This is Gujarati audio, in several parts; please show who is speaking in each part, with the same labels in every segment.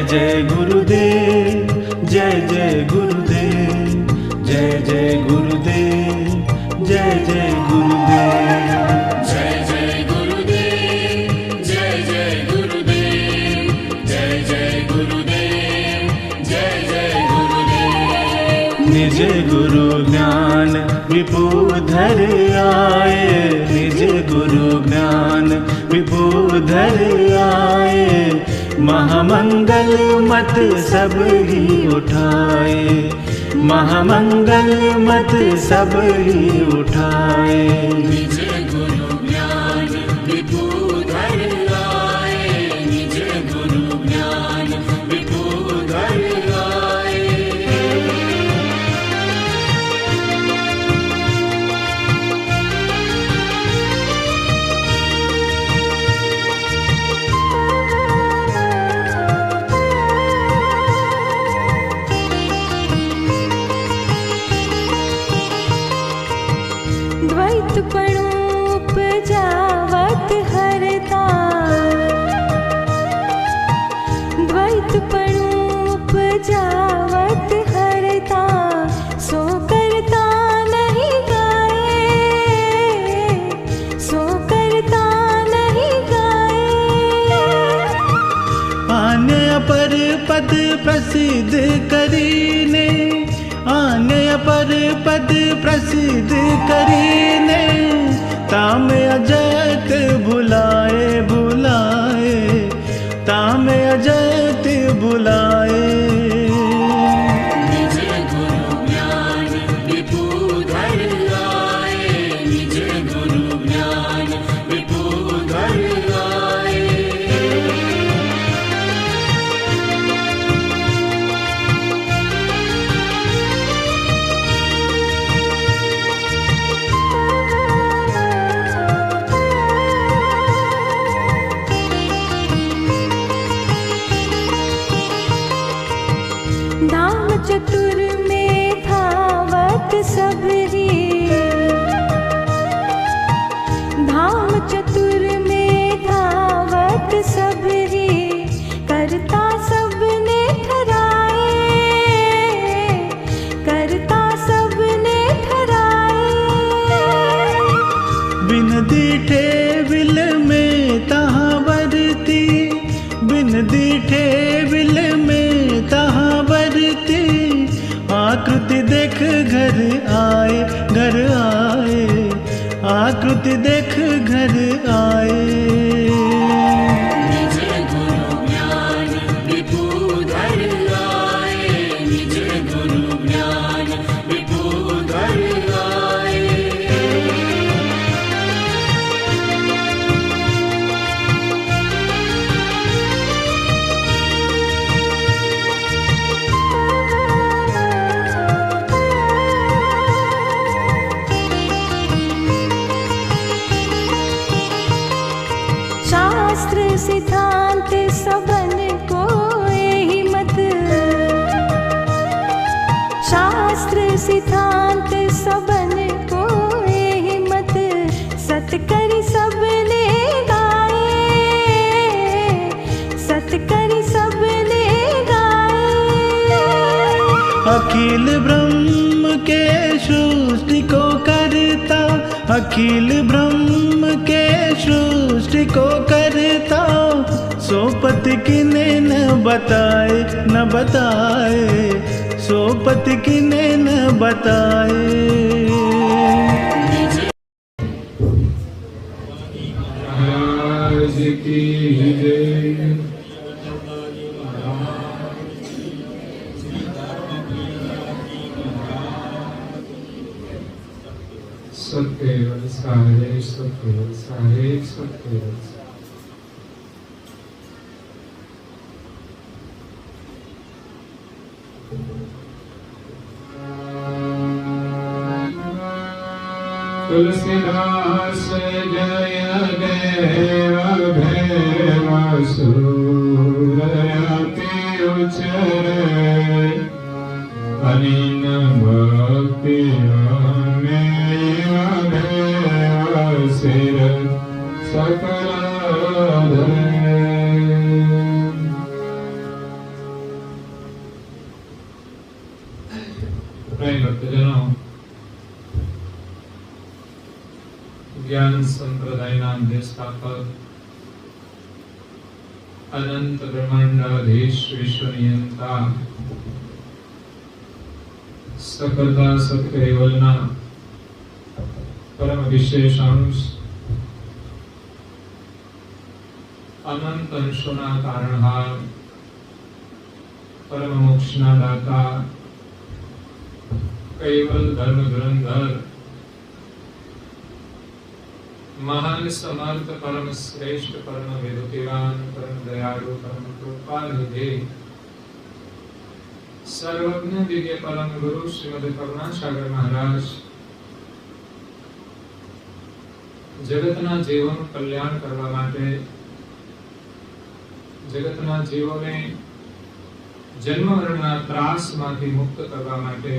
Speaker 1: जय गुरुदेव, जय जय गुरुदेव, जय जय गुरुदेव, जय जय गुरुदेव।
Speaker 2: जय जय गुरुदेव, जय जय गुरुदेव, जय जय गुरुदेव, जय जय गुरुदेव।
Speaker 1: निज गुरु ज्ञान विपुधर आए, निज गुरु ज्ञान विपुधर आए, महामंगल मत सब ही उठाए, महामंगल मत सब ही उठाए।
Speaker 2: निज गुरु ज्ञान विपुधर आए, निज गुरु ज्ञान विपुधर आए।
Speaker 3: द्वैतपणु उपजावत हरता, द्वैतपणु उपजावत हरता, सो करता नहीं गाए, सो करता नहीं गाए।
Speaker 1: आने अपर पद प्रसिद्ध करीने, आने अपर पद प्रसिद्ध करीने, ताम अजत भुलाए भुलाए, ताम अजत भुलाए।
Speaker 2: निज गुरु ज्ञान विपुधर आए, निज गुरु ज्ञान विपुधर आए।
Speaker 3: धाम चतुर में धावत सबरी, धाम चतुर में धावत सबरी, करता सबने ठहराए, करता सबने ठहराए।
Speaker 1: बिन दीठे बिल में तहाँ बरती, बिन दीठे बिल में तहाँ बरती, आकृति देख घर आए, घर आए, आकृति देख घर आए।
Speaker 2: निज गुरु ज्ञान विपुधर आए, निज गुरु ज्ञान विपुधर आए।
Speaker 3: शास्त्र सिद्धांत सबन को यही मत, शास्त्र सिद्धांत सबन को यही मत, सत करि सबने गाए, सत करि सबने गाए।
Speaker 1: अखिल ब्रह्म के सृष्टि को करता, अखिल ब्रह्म के सृष्टि को करता, सोपत किने न बताए, न बताए, सोपत किने न बताए।
Speaker 4: महाराज की जय। सत्य सारे सत्य सारे सत्य। तुलसीदास जय देव भैरव सूरयति उचरे, अनिन भक्ति में देव सिर सकल धरे। જ્ઞાન સંપ્રદાયના દેશસ્થાપક અનંત બ્રહ્માંડાધીશ વિશ્વનિયંતા સકલતા સત્કૈવલના પરમ વિશેષ અંશ અનંત અંશોના તારણહાર પરમ મોક્ષના દાતા કૈવલ ધર્મ ધુરંધર મહાન સમર્થ પરમ શ્રેષ્ઠ પરમ વિભૂતિવાન પરમ દયાળુ પરમ કૃપાનિધિ સર્વજ્ઞ દિવ્ય પરમ ગુરુ શ્રીમદ કરુણાસાગર મહારાજ જગતના જીવોનું કલ્યાણ કરવા માટે, જગતના જીવોને જન્મ મરણના ત્રાસમાંથી મુક્ત કરવા માટે,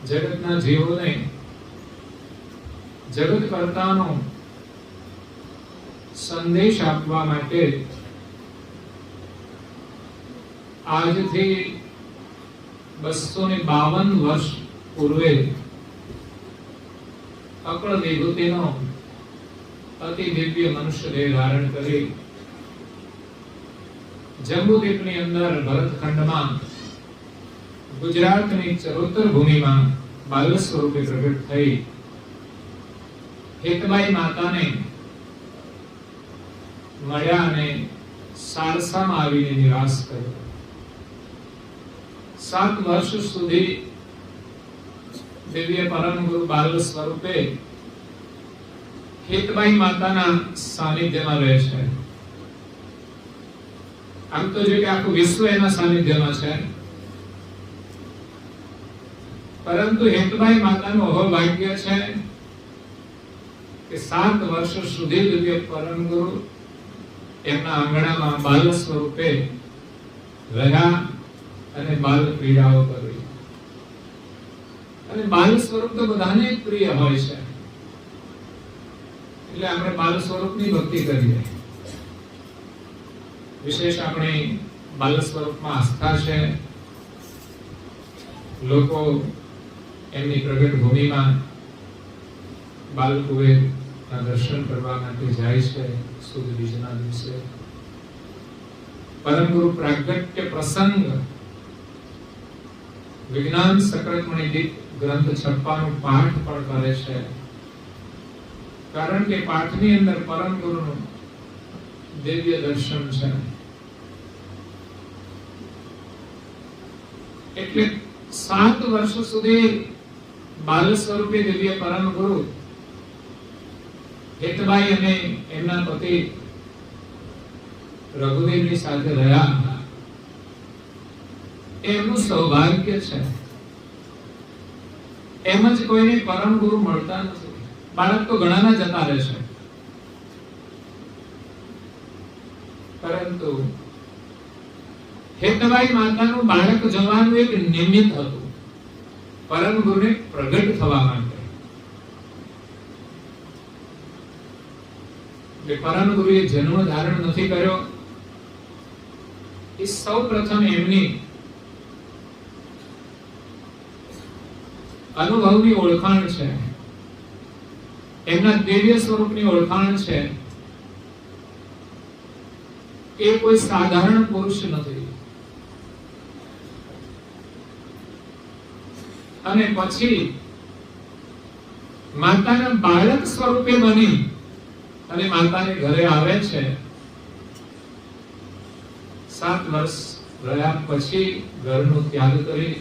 Speaker 4: જગતના જીવોને જગત કર્તાનો સંદેશ આપવા માટે આજથી 252 વર્ષ પૂર્વે અકળ વિભૂતિનો અતિ દિવ્ય મનુષ્ય દેહ ધારણ કરી જંબુદ્વીપની અંદર ભરતખંડમાં ગુજરાતની ચરોતર ભૂમિમાં બાલ સ્વરૂપે પ્રગટ થઈ હેતબાઈ માતાને મળ્યા અને સારસામાં આવીને નિવાસ કર્યો. 7 વર્ષ સુધી દિવ્ય પરમ ગુરુ બાલ સ્વરૂપે હેતબાઈ માતાના સાનિધ્યમાં રહે છે. આમ તો જો કે આખું વિશ્વ એના સાનિધ્યમાં છે, પરંતુ હેતબાઈ માતાનું અહોભાગ્ય છે કે 7 વર્ષ સુધી દિવ્ય પરમ ગુરુ એમના આંગણામાં બાલ સ્વરૂપે રહ્યા અને બાલ ક્રીડાઓ કરી. અને બાલ સ્વરૂપ તો બધાને પ્રિય હોય છે, એટલે આપણે બાલ સ્વરૂપની ભક્તિ કરીએ. વિશેષ આપણે બાલ સ્વરૂપમાં આસ્થા છે. લોકો એમની પ્રગટ ભૂમિમાં બાલ કુવેરના દર્શન કરવા માટે જાય છે. સુદ બીજના દિવસે પરમ ગુરુ પ્રાગટ્ય પ્રસંગ વિજ્ઞાન સકળમણી દીપ ગ્રંથ 56 પાઠ પણ કરે છે, કારણ કે પાઠની અંદર પરમ ગુરુનું દિવ્ય દર્શન છે. એટલે 7 વર્ષ સુધી બાલ સ્વરૂપે દિવ્ય પરમ ગુરુ હેતબાઈ અને એમના પતિ રઘુવીરની સાથે રહ્યા. એમનું સૌભાગ્ય છે. એમ જ કોઈને પરમ ગુરુ મળતા નથી. બાળક તો ઘણાના જતા રહે છે, પરંતુ હેતબાઈ માતાનું બાળક જવાનું એક નિમિત્ત હતું, પરમ ગુરુને પ્રગટ થવા માટે. પરમ ગુરુએ જન્મ ધારણ નથી કર્યો. એ સૌ પ્રથમ એમની અનુભવની ઓળખાણ છે, એમના દિવ્ય સ્વરૂપની ઓળખાણ છે. એ કોઈ સાધારણ પુરુષ નથી. અને પછી માતાના બાળક સ્વરૂપે બની અને માતાને ઘરે આવે છે. 7 વર્ષ રહ્યા પછી ઘરનો ત્યાગ કરી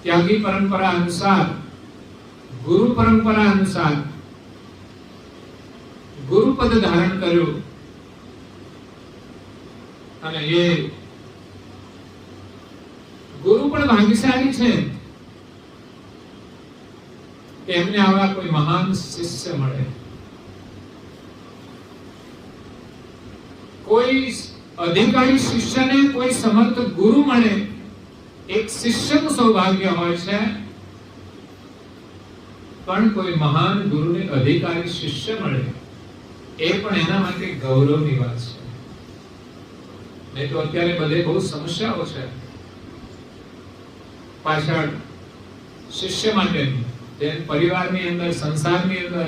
Speaker 4: ત્યાગી પરંપરા અનુસાર, ગુરુ પરંપરા અનુસાર ગુરુપદ ધારણ કર્યું. અને એ ગુરુ પણ ભાગ્યશાળી છે કે એમને આવા કોઈ મહાન શિષ્ય મળે. કોઈ અધિકારી શિષ્યને કોઈ સમર્થ ગુરુ મળે, એક શિષ્યનું સૌભાગ્ય હોય છે, પણ કોઈ મહાન ગુરુને અધિકારી શિષ્ય મળે એ પણ એના માટે ગૌરવની વાત છે. નહીં તો અત્યારે બધે બહુ સમસ્યાઓ છે. પાછળ શિષ્ય માટેની, જેમ પરિવારની અંદર, સંસારની અંદર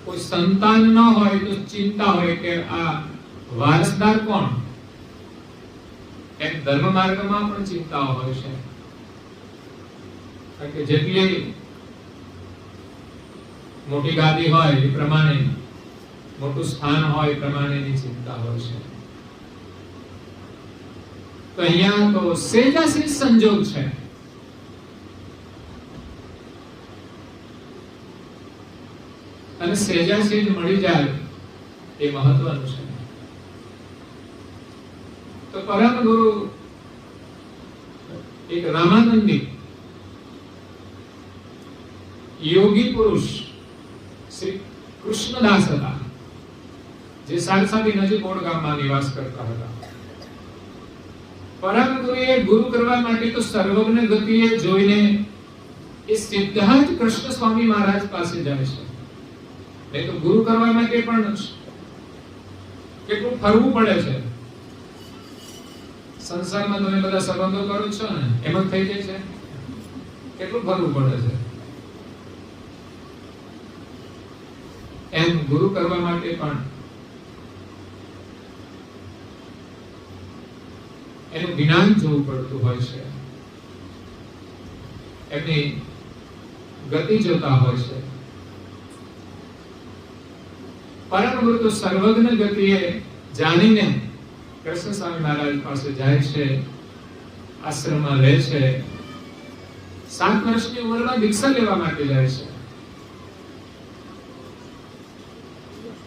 Speaker 4: કોઈ સંતાન ન હોય તો ચિંતા હોય કે આ વારસદાર કોણ, એમ ધર્મ માર્ગમાં પણ ચિંતાઓ હોય છે. કારણ કે જેટલી મોટી ગાદી હોય એ પ્રમાણે, મોટું સ્થાન હોય એ પ્રમાણેની ચિંતા હોય છે. તો અહીંયા તો સેજાસી સંજોગ છે. અને સેજાસી જ મળી જાય એ મહત્વનું છે. તો પરમ ગુરુ એક રામાનંદી યોગી પુરુષ શ્રી કૃષ્ણદાસ હતા, જે સારસાની નજીક ઓડ ગામમાં નિવાસ કરતા હતા. પરમ ગુરુએ ગુરુ કરવા માટે તો સર્વજ્ઞ ગતિએ જોઈને એ સીધા જ કૃષ્ણ સ્વામી મહારાજ પાસે જાય છે. નહીં તો ગુરુ કરવા માટે પણ કેટલું ફરવું પડે છે. સંસારમાં તમે બધા સંબંધો કરો છો ને, એમ જ થઈ જાય છે. કેટલું ફરવું પડે છે. એમ ગુરુ કરવા માટે પણ એનું જ્ઞાન જોવું પડતું હોય છે, એમની ગતિ જોતા હોય છે. પરમ ગુરુ તો સર્વજ્ઞ ગતિએ જાણીને કૃષ્ણ સ્વામી મહારાજ પાસે જાય છે, આશ્રમમાં રહે છે. 7 વર્ષની ઉંમરમાં દીક્ષા લેવા માટે જાય છે.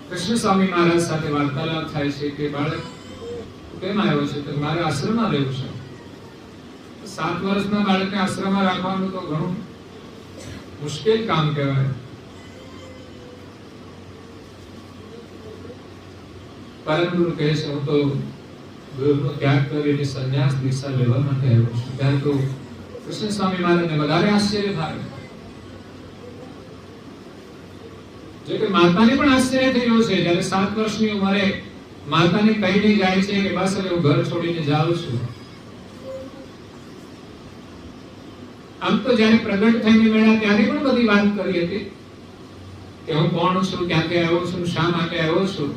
Speaker 4: કૃષ્ણ સ્વામી મહારાજ સાથે વાર્તાલાપ થાય છે કે બાળક કેમ આવ્યો છે? તો મારે આશ્રમમાં રહેવું છે. 7 વર્ષના બાળકને આશ્રમમાં રાખવાનું તો ઘણું મુશ્કેલ કામ કહેવાય. પરમ ગુરુ કહે છે, હું તો ગુરુનો ત્યાગ કરીને સંન્યાસ દીક્ષા લેવા માટે આવ્યો છું. ત્યારે તો કૃષ્ણ સ્વામી મહારાજને વધારે આશ્ચર્ય થાય. જો કે માતાને પણ આશ્ચર્ય થયો છે, જ્યારે 7 વર્ષની ઉંમરે માતાને કહીને જાય છે કે બસ હવે હું ઘર છોડીને જાઉં છું. આમ તો જ્યારે પ્રગટ થઈને મળ્યા ત્યારે પણ બધી વાત કરી હતી કે હું કોણ છું, ક્યાંથી આવ્યો છું, શા માટે આવ્યો છું.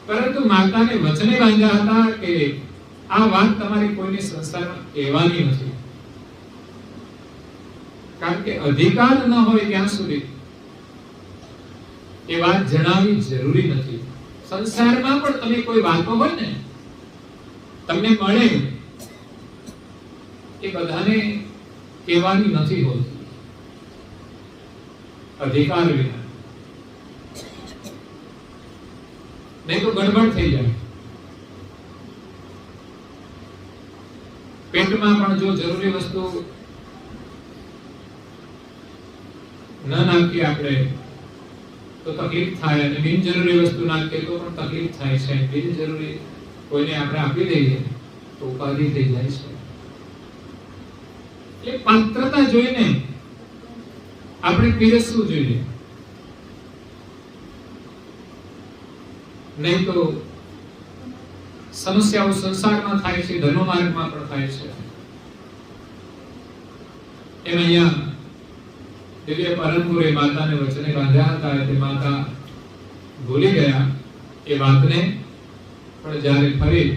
Speaker 4: પરંતુ માતાને વચને બાંધ્યા હતા કે આ વાત તમારી કોઈને સંસારમાં કહેવાની નથી. કારણ કે અધિકાર ન હોય ત્યાં સુધી એ વાત જણાવવી જરૂરી નથી. સંસારમાં પણ તમે કોઈ વાતો હોય ને તમને મળે એ બધાને કહેવાની નથી હોતી, અધિકાર વિના. નહીં તો ગડબડ થઈ જાય. પેટમાં પણ જો જરૂરી વસ્તુ ન નાખીએ આપણે તો તકલીફ થાય, અને બિનજરૂરી વસ્તુ નાખીએ તો પણ તકલીફ થાય છે. બિનજરૂરી કોઈને આપણે આપી દઈએ તો ઉપાધિ થઈ જાય છે. એટલે પાત્રતા જોઈને આપણે પીરસવું જોઈએ. નહીં તો સમસ્યાઓ સંસારમાં થાય છે, ધર્મ માર્ગમાં પણ થાય છે. એમ અહીંયા દિવ્ય પરમ ગુરુએ માતાને વચને બાંધ્યા હતા, તે માતા ભૂલી ગયા એ વાતને. પણ જ્યારે ફરી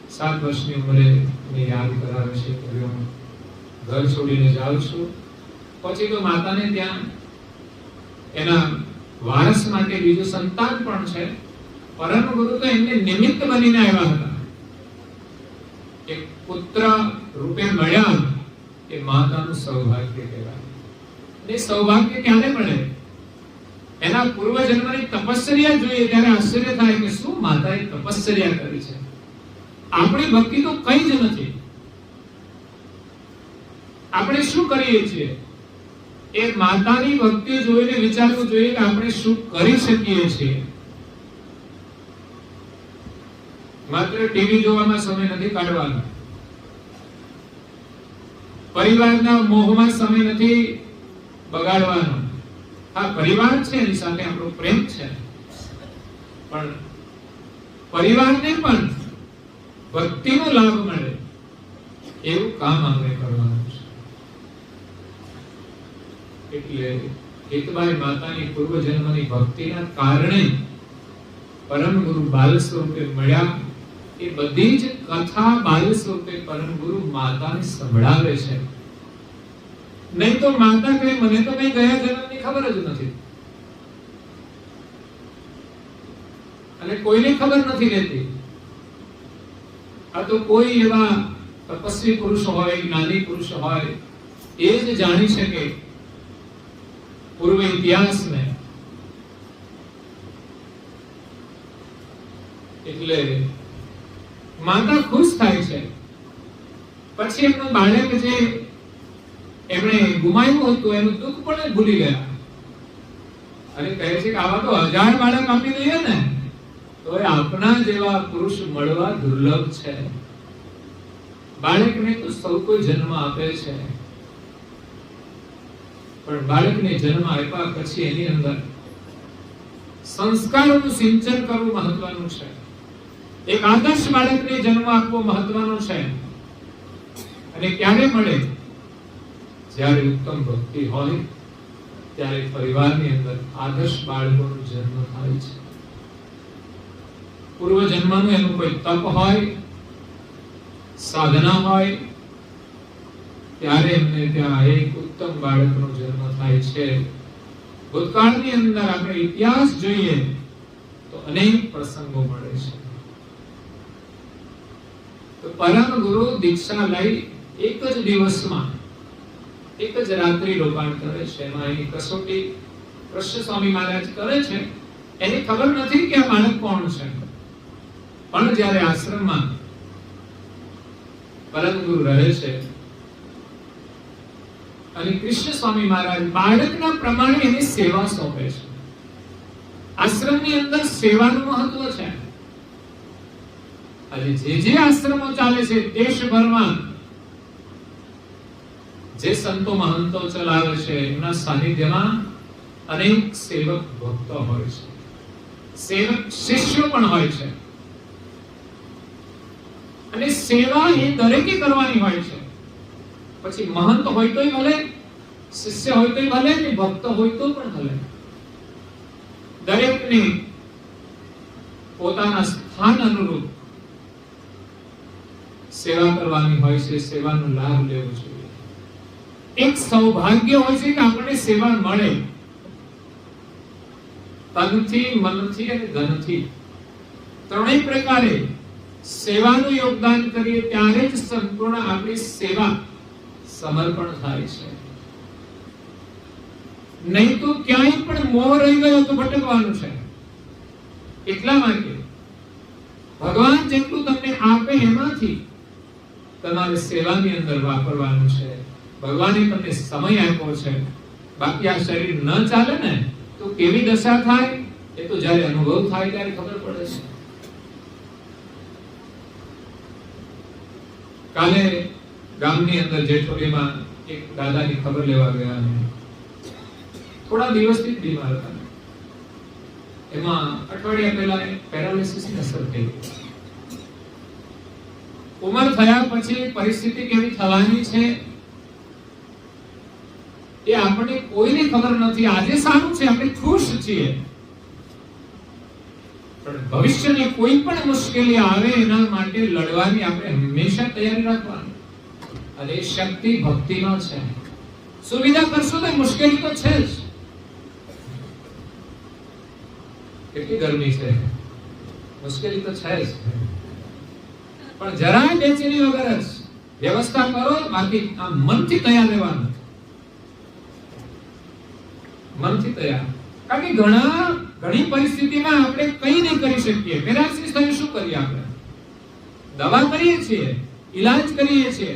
Speaker 4: 7 વર્ષની ઉંમરે એને યાદ કરાવે છે કે હું ઘર છોડીને જાઉં છું. પછી તો માતાને ત્યાં એના વારસ માટે બીજું સંતાન પણ છે. પરમ ગુરુ તો એમને નિમિત્ત બનીને આવ્યા હતા. એક પુત્ર રૂપે મળ્યા એ માતાનું સૌભાગ્ય કહેવાય. એ સૌભાગ્ય ક્યારે મળે? એના પૂર્વ જન્મની તપસ્યા જોઈએ ત્યારે આશ્ચર્ય થાય કે શું માતાએ તપસ્યા કરી છે. આપણી ભક્તિ તો કંઈ જ નથી. આપણે શું કરીએ છીએ એ માતાની ભક્તિ જોઈને વિચારવું જોઈએ કે આપણે શું કરી શકીએ છીએ. માત્ર ટીવી જોવામાં સમય નથી કાઢવાનો, પરિવારના મોહમાં સમય નથી બગાડવાનો. હા, પરિવાર છે એની સાથે આપણો પ્રેમ છે, પણ પરિવારને પણ ભક્તિનો લાભ મળે એવું કામ આપણે કરવાનું છે. એટલે હેતબાઈ માતાની પૂર્વજન્મની ભક્તિના કારણે પરમ ગુરુ બાલ સ્વરૂપે મળ્યા. એ બધી જ કથા બાલ સ્વરૂપે પરમ ગુરુ માતાને સંભળાવે છે. નહીં તો માતા કહે મને તો કઈ ગયા જન્મની ખબર જ નથી, અને કોઈને ખબર નથી રહેતી. આ તો કોઈ એવા તપસ્વી પુરુષ હોય, જ્ઞાની પુરુષ હોય, એ જ જાણી શકે પૂર્વ ઇતિહાસને. એટલે માતા ખુશ થાય છે. પછી એમનું બાળક જે એમણે ગુમાવ્યું હતું એનું દુઃખ પણ ભૂલી ગયા. અને કહે છે કે આવા તો 1000 બાળક આપી દઈએ ને તો એ આપના જેવા પુરુષ મળવા દુર્લભ છે. બાળકને તો સૌ કોઈ જન્મ આપે છે, પણ બાળકને જન્મ આપ્યા પછી એની અંદર સંસ્કારોનું સિંચન કરવું મહત્વનું છે. એક આદર્શ બાળકને જન્મ આપવો મહત્વનો છે. અને ક્યારે મળે? જ્યારે ઉત્તમ ભક્તિ હોય ત્યારે પરિવારની અંદર આદર્શ બાળકોનો જન્મ થાય છે. પૂર્વ જન્મનું એનું કોઈ તપ હોય, સાધના હોય, ત્યારે એમને ત્યાં એક ઉત્તમ બાળકનો જન્મ થાય છે. ભૂતકાળની અંદર આપણે ઇતિહાસ જોઈએ તો અનેક પ્રસંગો મળે છે. તો પરમ ગુરુ દીક્ષા લઈ એક જ દિવસમાં, એક જ રાત્રિ રોકાણ કરે છે. એમાં એની કસોટી કૃષ્ણ સ્વામી મહારાજ કરે છે. એને ખબર નથી કે આ બાળક કોણ છે, પણ જ્યારે આશ્રમમાં પરમ ગુરુ રહે છે અને કૃષ્ણ સ્વામી મહારાજ બાળકના પ્રમાણે એની સેવા સોંપે છે. આશ્રમની અંદર સેવાનું મહત્વ છે. આજે જે આશ્રમો ચાલે છે દેશભરમાં, જે સંતો મહંતો ચલાવે છે, એમના સાનિધ્યમાં અનેક સેવક ભક્તો હોય છે, સેવક શિષ્યો પણ હોય છે. અને સેવા એ દરેકે કરવાની હોય છે. પછી મહંત હોય તોય ભલે, શિષ્ય હોય તોય ભલે, ને ભક્ત હોય તો પણ ભલે. દરેકને પોતાના સ્થાન અનુરૂપ સેવા કરવાની હોય છે, સેવાનો લાભ લેવો જોઈએ. એક સૌભાગ્ય હોય છે કે આપણને સેવા મળે, તનથી, મનથી અને ધનથી, ત્રણેય પ્રકારે સેવાનું યોગદાન કરીએ ત્યારે જ સંપૂર્ણ આપણી સેવા સમર્પણ થાય છે. નહીં તો ક્યાંય પણ મોહ રહી ગયો તો ભટકવાનું છે. એટલા માટે ભગવાન જેટલું તમને આપે એમાંથી તમારે સેવાની અંદર વાપરવાનું છે. ભગવાને તમને સમય આપ્યો છે. બાકી આ શરીર ન ચાલે ને તો કેવી દશા થાય એ તો જ્યારે અનુભવ થાય ત્યારે ખબર પડે છે. કાલે ગામની અંદર જેઠોલીમાં એક દાદાની ખબર લેવા ગયા. થોડા દિવસથી બીમાર હતા. એમાં અઠવાડિયા પહેલા પેરાલિસિસની અસર થઈ. ઉંમર થયા પછી પરિસ્થિતિ કેવી થવાની છે એ આપણને કોઈને ખબર નથી. આજે સારું છે, આપણે ખુશ છીએ, પણ ભવિષ્યની કોઈ પણ મુશ્કેલી આવે એના માટે લડવાની આપણે હંમેશા તૈયારી રાખવાની. અને એ શક્તિ ભક્તિનો છે. સુવિધા કરશો તો મુશ્કેલી તો છે જ. કેટલી ગરમી છે, મુશ્કેલી તો છે જ, પણ જરાય બેચેની વગર જ વ્યવસ્થા કરો. બાકી આ મનથી તૈયાર રહેવાનું, મનથી તૈયાર. કારણ કે ઘણી પરિસ્થિતિમાં આપણે કંઈ નહીં કરી શકીએ. પેરાલિસિસ થયું શું કરીએ? આપણે દવા કરીએ છીએ, ઈલાજ કરીએ છીએ,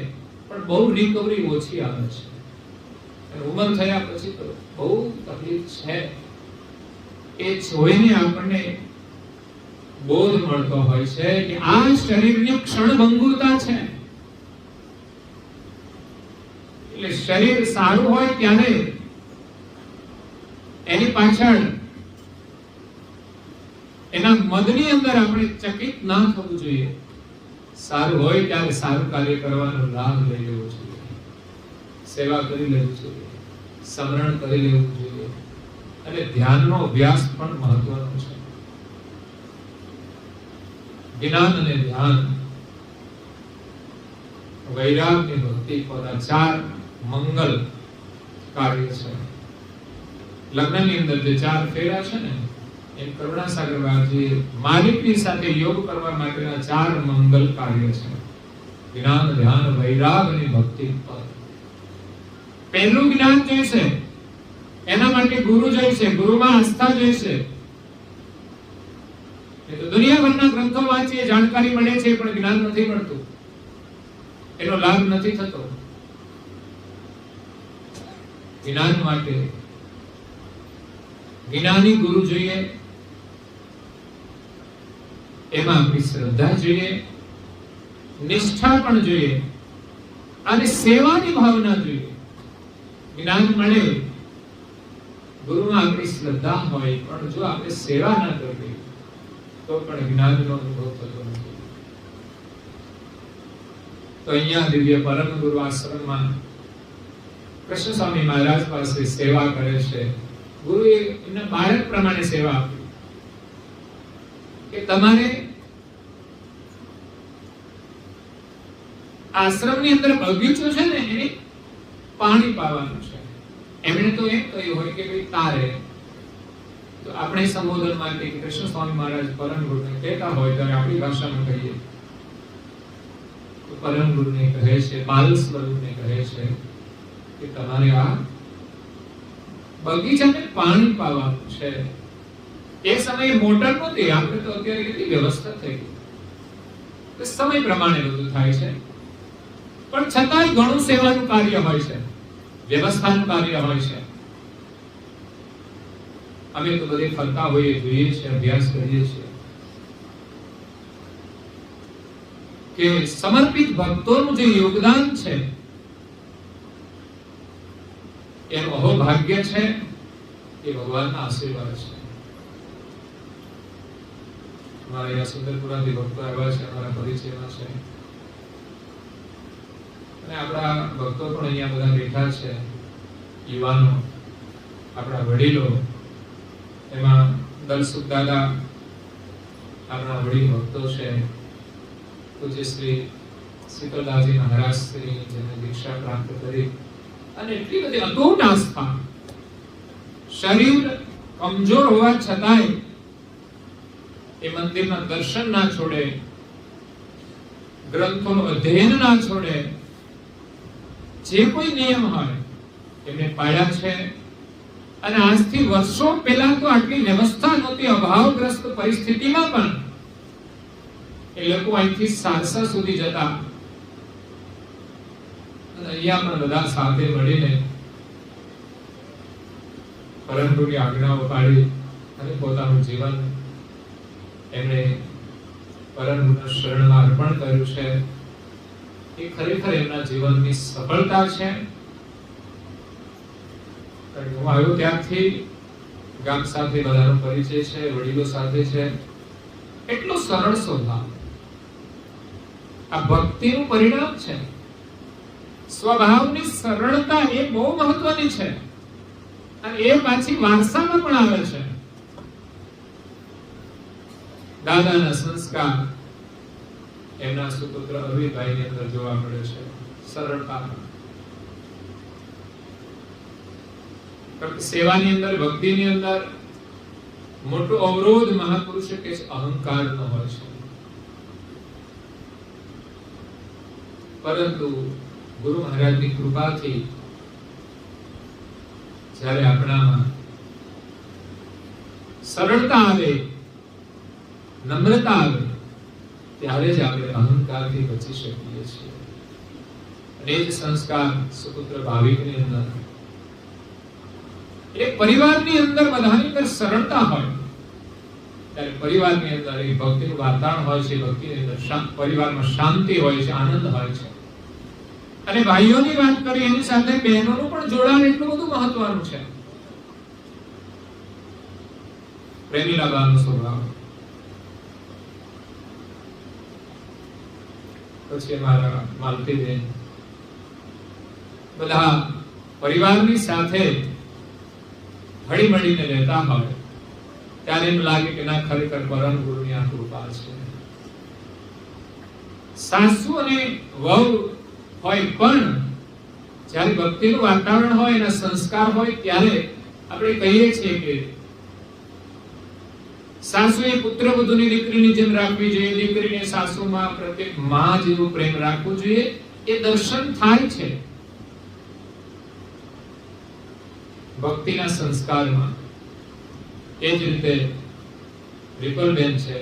Speaker 4: પણ બહુ રિકવરી ઓછી આવે છે. ઉંમર થયા પછી તો બહુ તકલીફ છે. એ જોઈને આપણને બોધ મળતો હોય છે કે આ શરીરની ક્ષણભંગુરતા છે. એટલે શરીર સારું હોય ત્યારે એની પાછળ એના મદની અંદર આપણે ચકિત ના થવું જોઈએ. સારું હોય ત્યારે સારું કાર્ય કરવાનો લાભ લઈ લેવો જોઈએ, સેવા કરી લેવું જોઈએ, સ્મરણ કરી લેવું જોઈએ, અને ધ્યાનનો અભ્યાસ પણ મહત્વનો છે. જ્ઞાન અને ધ્યાન, વૈરાગ ની ભક્તિ પર આ 4 મંગલ કાર્ય છે. લગ્નની અંદર જે 4 ફેરા છે ને, એમ કરુણાસાગર બાપજી માલિકની સાથે યોગ કરવા માટેના 4 મંગલ કાર્ય છે. જ્ઞાન, ધ્યાન, વૈરાગ અને ભક્તિ પર. પહેલું જ્ઞાન જોઈશે, એના માટે ગુરુ જોઈશે, ગુરુમાં આસ્થા જોઈશે. એ તો દુનિયાભરના ગ્રંથો વાંચીએ, જાણકારી મળે છે, પણ જ્ઞાન નથી મળતું, એનો લાભ નથી થતો. જ્ઞાન માટે જ્ઞાની ગુરુ જોઈએ, એમાં આપણી શ્રદ્ધા જોઈએ, નિષ્ઠા પણ જોઈએ, અને સેવાની ભાવના જોઈએ. જ્ઞાન મળે, ગુરુમાં આપણી શ્રદ્ધા હોય, પણ જો આપણે સેવા ન કરીએ તો પણ જ્ઞાનનો અનુભવ થતો નથી. તો અહીંયા દિવ્ય પરમ ગુરુ આશ્રમમાં કૃષ્ણ સ્વામી મહારાજ પાસે સેવા કરે છે. ગુરુએ એમના બાળક પ્રમાણે સેવા આપી કે તમારે આશ્રમની અંદર બગીચો છે ને, એને પાણી પાવાનું છે. એમણે તો એમ કહ્યું હોય કે ભાઈ તારે, તો આપણે સંબોધન માટે કૃષ્ણ સ્વામી મહારાજ પરમ ગુરુને કહેતા હોય ત્યારે આપણી ભાષામાં કહીએ તો પરમ ગુરુને કહે છે, બાલ સ્વરૂપને કહે છે કે તમારે આ બગીચાને પાણી પાવાનું છે. એ સમયે મોટર નહોતી, આપણે તો અત્યારે કેટલી વ્યવસ્થા થઈ ગઈ, તો સમય પ્રમાણે બધું થાય છે, પણ છતાંય ઘણું સેવાનું કાર્ય હોય છે, વ્યવસ્થાનું કાર્ય હોય છે. અમે તો બધે ફરતા હોઈએ, જોઈએ છીએ, અભ્યાસ કરીએ છીએ કે સમર્પિત ભક્તોનું જે યોગદાન છે એનું અહોભાગ્ય છે, એ ભગવાનના આશીર્વાદ છે. અમારા અહીંયા સુંદરપુરાથી ભક્તો આવ્યા છે, અમારા પરિચયમાં છે, અને આપણા ભક્તો પણ અહીંયા બધા બેઠા છે, યુવાનો, આપણા વડીલો. એમાં દલસુખ દાદા આપણા વડીલ ભક્તો છે, પૂજ્ય શ્રી શીતલદાસજી મહારાજ શ્રી, જેને દીક્ષા પ્રાપ્ત કરી, અને એટલી બધી અતૂટ આસ્થા. શરીર કમજોર હોવા છતાંય એ મંદિરના દર્શન ના છોડે, ગ્રંથોનું અધ્યયન ના છોડે, જે કોઈ નિયમ હોય એમને પાળ્યા છે. અને આજથી વર્ષો પહેલા તો આટલી વ્યવસ્થા નહોતી, અભાવગ્રસ્ત પરિસ્થિતિમાં પણ એ લોકો અહીંથી સારસા સુધી જતા, અને અહીંયા પણ બધા સાથે મળીને પરમ ગુરુની આજ્ઞાઓ પાડી અને પોતાનું જીવન એમણે પરમ ગુરુના શરણમાં અર્પણ કર્યું છે. એ ખરેખર એમના જીવનની સફળતા છે. હું આવ્યો ત્યારથી ગામ સાથે બધાનો પરિચય છે, વડીલો સાથે છે. એટલો સરળ સ્વભાવ, આ ભક્તિનું પરિણામ છે. સ્વભાવની સરળતા એ બહુ મહત્વની છે, અને એ પાછી વારસામાં પણ આવે છે. દાદાના સંસ્કાર એમના સુપુત્ર અરવિંદભાઈની અંદર જોવા મળે છે, સરળતા. સેવાની અંદર, ભક્તિની અંદર મોટો અવરોધ મહાપુરુષ કે અહંકાર નો હોય છે. પરંતુ ગુરુ મહારાજની કૃપાથી જ્યારે આપણામાં સરળતા આવે, નમ્રતા આવે, ત્યારે જ આપણે અહંકારથી બચી શકીએ છીએ. અને એ જ સંસ્કાર સુપુત્ર ભાવિકની અંદર, એક પરિવારની અંદર બધાની અંદર સરળતા હોય ત્યારે પરિવારની અંદર એક ભક્તિનું વાતાવરણ હોય છે, ભક્તિની અંદર પરિવારમાં શાંતિ હોય છે, આનંદ હોય છે. અને ભાઈઓની વાત કરીએ એની સાથે બહેનોનું પણ જોડાણ એટલું બધું મહત્વનું છે. પ્રેમીલાબાનો સ્વભાવ પછી મારા માલતીબેન, બધા પરિવારની સાથે હળી મળીને રહેતા હોય ત્યારે એમ લાગે કે ના, ખરેખર પરમ ગુરુની આ કૃપા છે. સાસુ અને વહુ હોય પણ જ્યારે ભક્તિનું વાતાવરણ હોય, એના સંસ્કાર હોય, ત્યારે આપણે કહીએ છીએ કે સાસુએ પુત્રવધુની દીકરીની જેમ રાખવી જોઈએ, દીકરીને સાસુમાં પ્રત્યેક માં જેવો પ્રેમ રાખવો જોઈએ. એ દર્શન થાય છે ભક્તિના સંસ્કારમાં. એ જ રીતે રિપલબેન છે,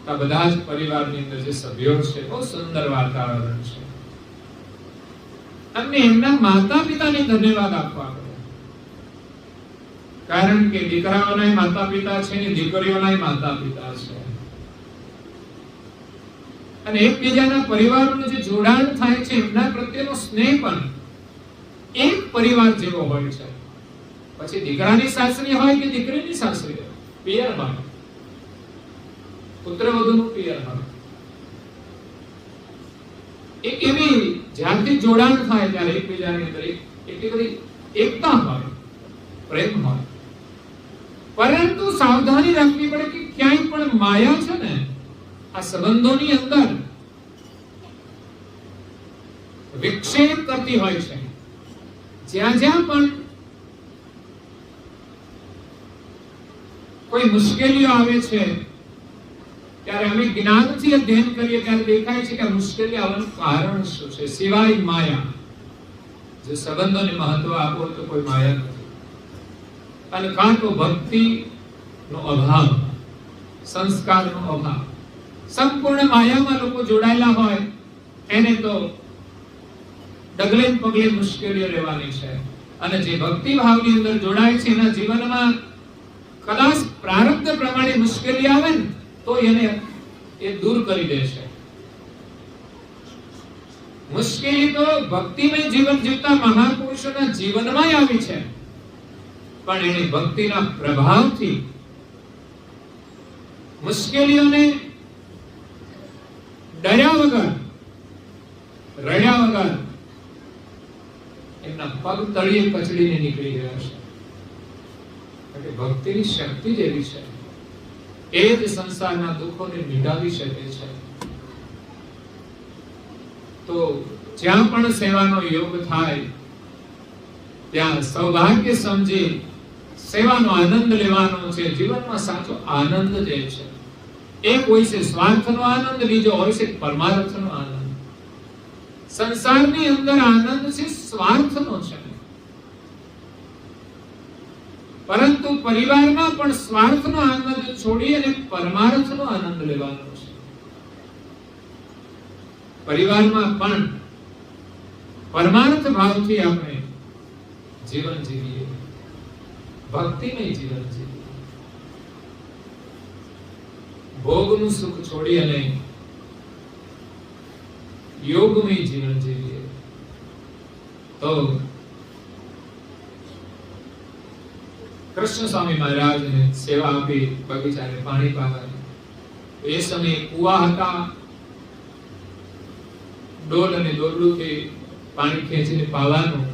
Speaker 4: આ બધા જ પરિવારની અંદર જે સભ્યો છે, બહુ સુંદર વાતાવરણ છે. અને એમના માતા પિતાને ધન્યવાદ આપવા પડે, કારણ કે દીકરાઓના માતા પિતા છે ને દીકરીઓના માતા પિતા છે, અને એકબીજાના પરિવારોનું જે જોડાણ થાય છે, એમના પ્રત્યેનો સ્નેહ પણ એક પરિવાર જેવો હોય છે. પછી દીકરાની સાસરી હોય કે દીકરીની સાસરી હોય, પિયરમાં પુત્રવધુનું પિયર હોય, એક એવી જ્યારથી જોડાણ થાય ત્યારે એકબીજાની અંદર એટલી બધી એકતા હોય, પ્રેમ હોય. પરંતુ સાવધાની રાખવી પડે કે ક્યાંય પણ માયા છે ને આ સંબંધોની અંદર વિક્ષેપ કરતી હોય છે. જ્યાં જ્યાં પણ કોઈ મુશ્કેલીઓ આવે છે ત્યારે અમે જ્ઞાનથી અધ્યયન કરીએ ત્યારે દેખાય છે કે આ મુશ્કેલી આવવાનું કારણ શું છે, સિવાય માયા. જે સંબંધોને મહત્વ આપો તો કોઈ માયા નથી, અને કાં તો ભક્તિનો અભાવ, સંસ્કારનો અભાવ. સંપૂર્ણ માયામાં લોકો જોડાયેલા હોય એને તો ડગલે પગલે મુશ્કેલીઓ રહેવાની છે. અને જે ભક્તિ ભાવની અંદર જોડાય છે એના જીવનમાં કદાચ પ્રારબ્ધ પ્રમાણે મુશ્કેલી આવે ને તો એને એ દૂર કરી દેશે. મુશ્કેલી તો ભક્તિમય જીવન જીવતા મહાપુરુષોના જીવનમાં આવી છે, પણ એની ભક્તિના પ્રભાવથી મુશ્કેલીઓને ડર્યા વગર, રડ્યા વગર એમના પગ તળિયે કચડીને નીકળી ગયા છે. એટલે ભક્તિની શક્તિ જ એવી છે, એ જ સંસારના દુઃખોને મિટાવી શકે છે. તો જ્યાં પણ સેવાનો યોગ થાય ત્યાં સૌભાગ્ય સમજી સેવાનો આનંદ લેવાનો છે. જીવનમાં સાચો આનંદ જે છે એક હોય છે સ્વાર્થનો આનંદ, બીજો હોય છે પરમાર્થનો આનંદ. સંસારની અંદર આનંદ છે સ્વાર્થનો છે, પરંતુ પરિવારમાં પણ સ્વાર્થનો આનંદ છોડી અને પરમાર્થનો આનંદ લેવાનો છે. પરિવારમાં પણ પરમાર્થ ભાવથી આપણે જીવન જીવીએ, ભક્તિમય જીવન જીવીએ, ભોગનું સુખ છોડી અને યોગમય જીવન જીવીએ. તો કૃષ્ણ સ્વામી મહારાજને સેવા આપી બગીચાને પાણી પાવાની. એ સમયે કુવા હતા, ડોલ અને દોરડુંથી પાણી ખેંચીને પાવાનું.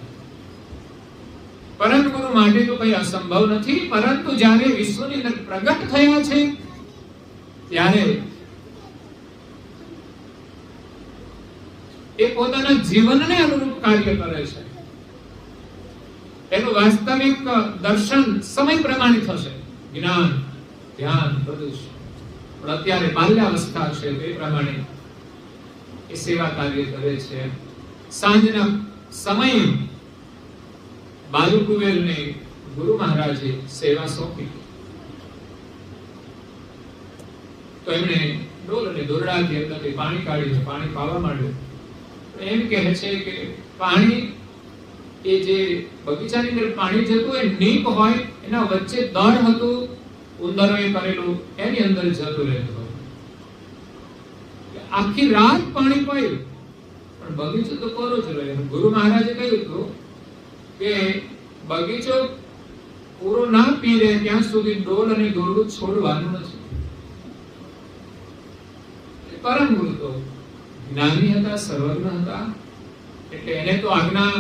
Speaker 4: પરમ ગુરુ માટે તો કઈ અસંભવ નથી, પરંતુ જ્યારે વિશ્વની અંદર પ્રગટ થયા છે ત્યારે એ પોતાના જીવનને અનુરૂપ કાર્ય કરે છે. એનું વાસ્તવિક દર્શન સમય પ્રમાણે થશે, જ્ઞાન, ધ્યાન બધું છે. પણ અત્યારે બાલ્યાવસ્થા છે તે પ્રમાણે એ સેવા કાર્ય કરે છે. સાંજના સમયે બાલુકુવેરને ગુરુ મહારાજે સેવા સોંપી, તો એમણે ડોલ અને દોરડાથી અંદરથી પાણી કાઢીને પાણી પાવા માંડ્યું. એમ કહે છે કે પાણી એ જે બગીચાની અંદર પાણી જતું એ નીપ હોય, એના વચ્ચે દર હતું, ઉંદરોએ કરેલું, એની અંદર જતું રહેતું. આખી રાત પાણી પાયું પણ બગીચો તો કોરો જ રહ્યો. ગુરુ મહારાજે કહ્યું હતું કે બગીચો પૂરો ના પી લે ત્યાં સુધી ડોલ અને દોરડું છોડવાનું નથી. પરમ ગુરુ તો જ્ઞાની હતા, સર્વજ્ઞ હતા, એટલે એને તો આજ્ઞા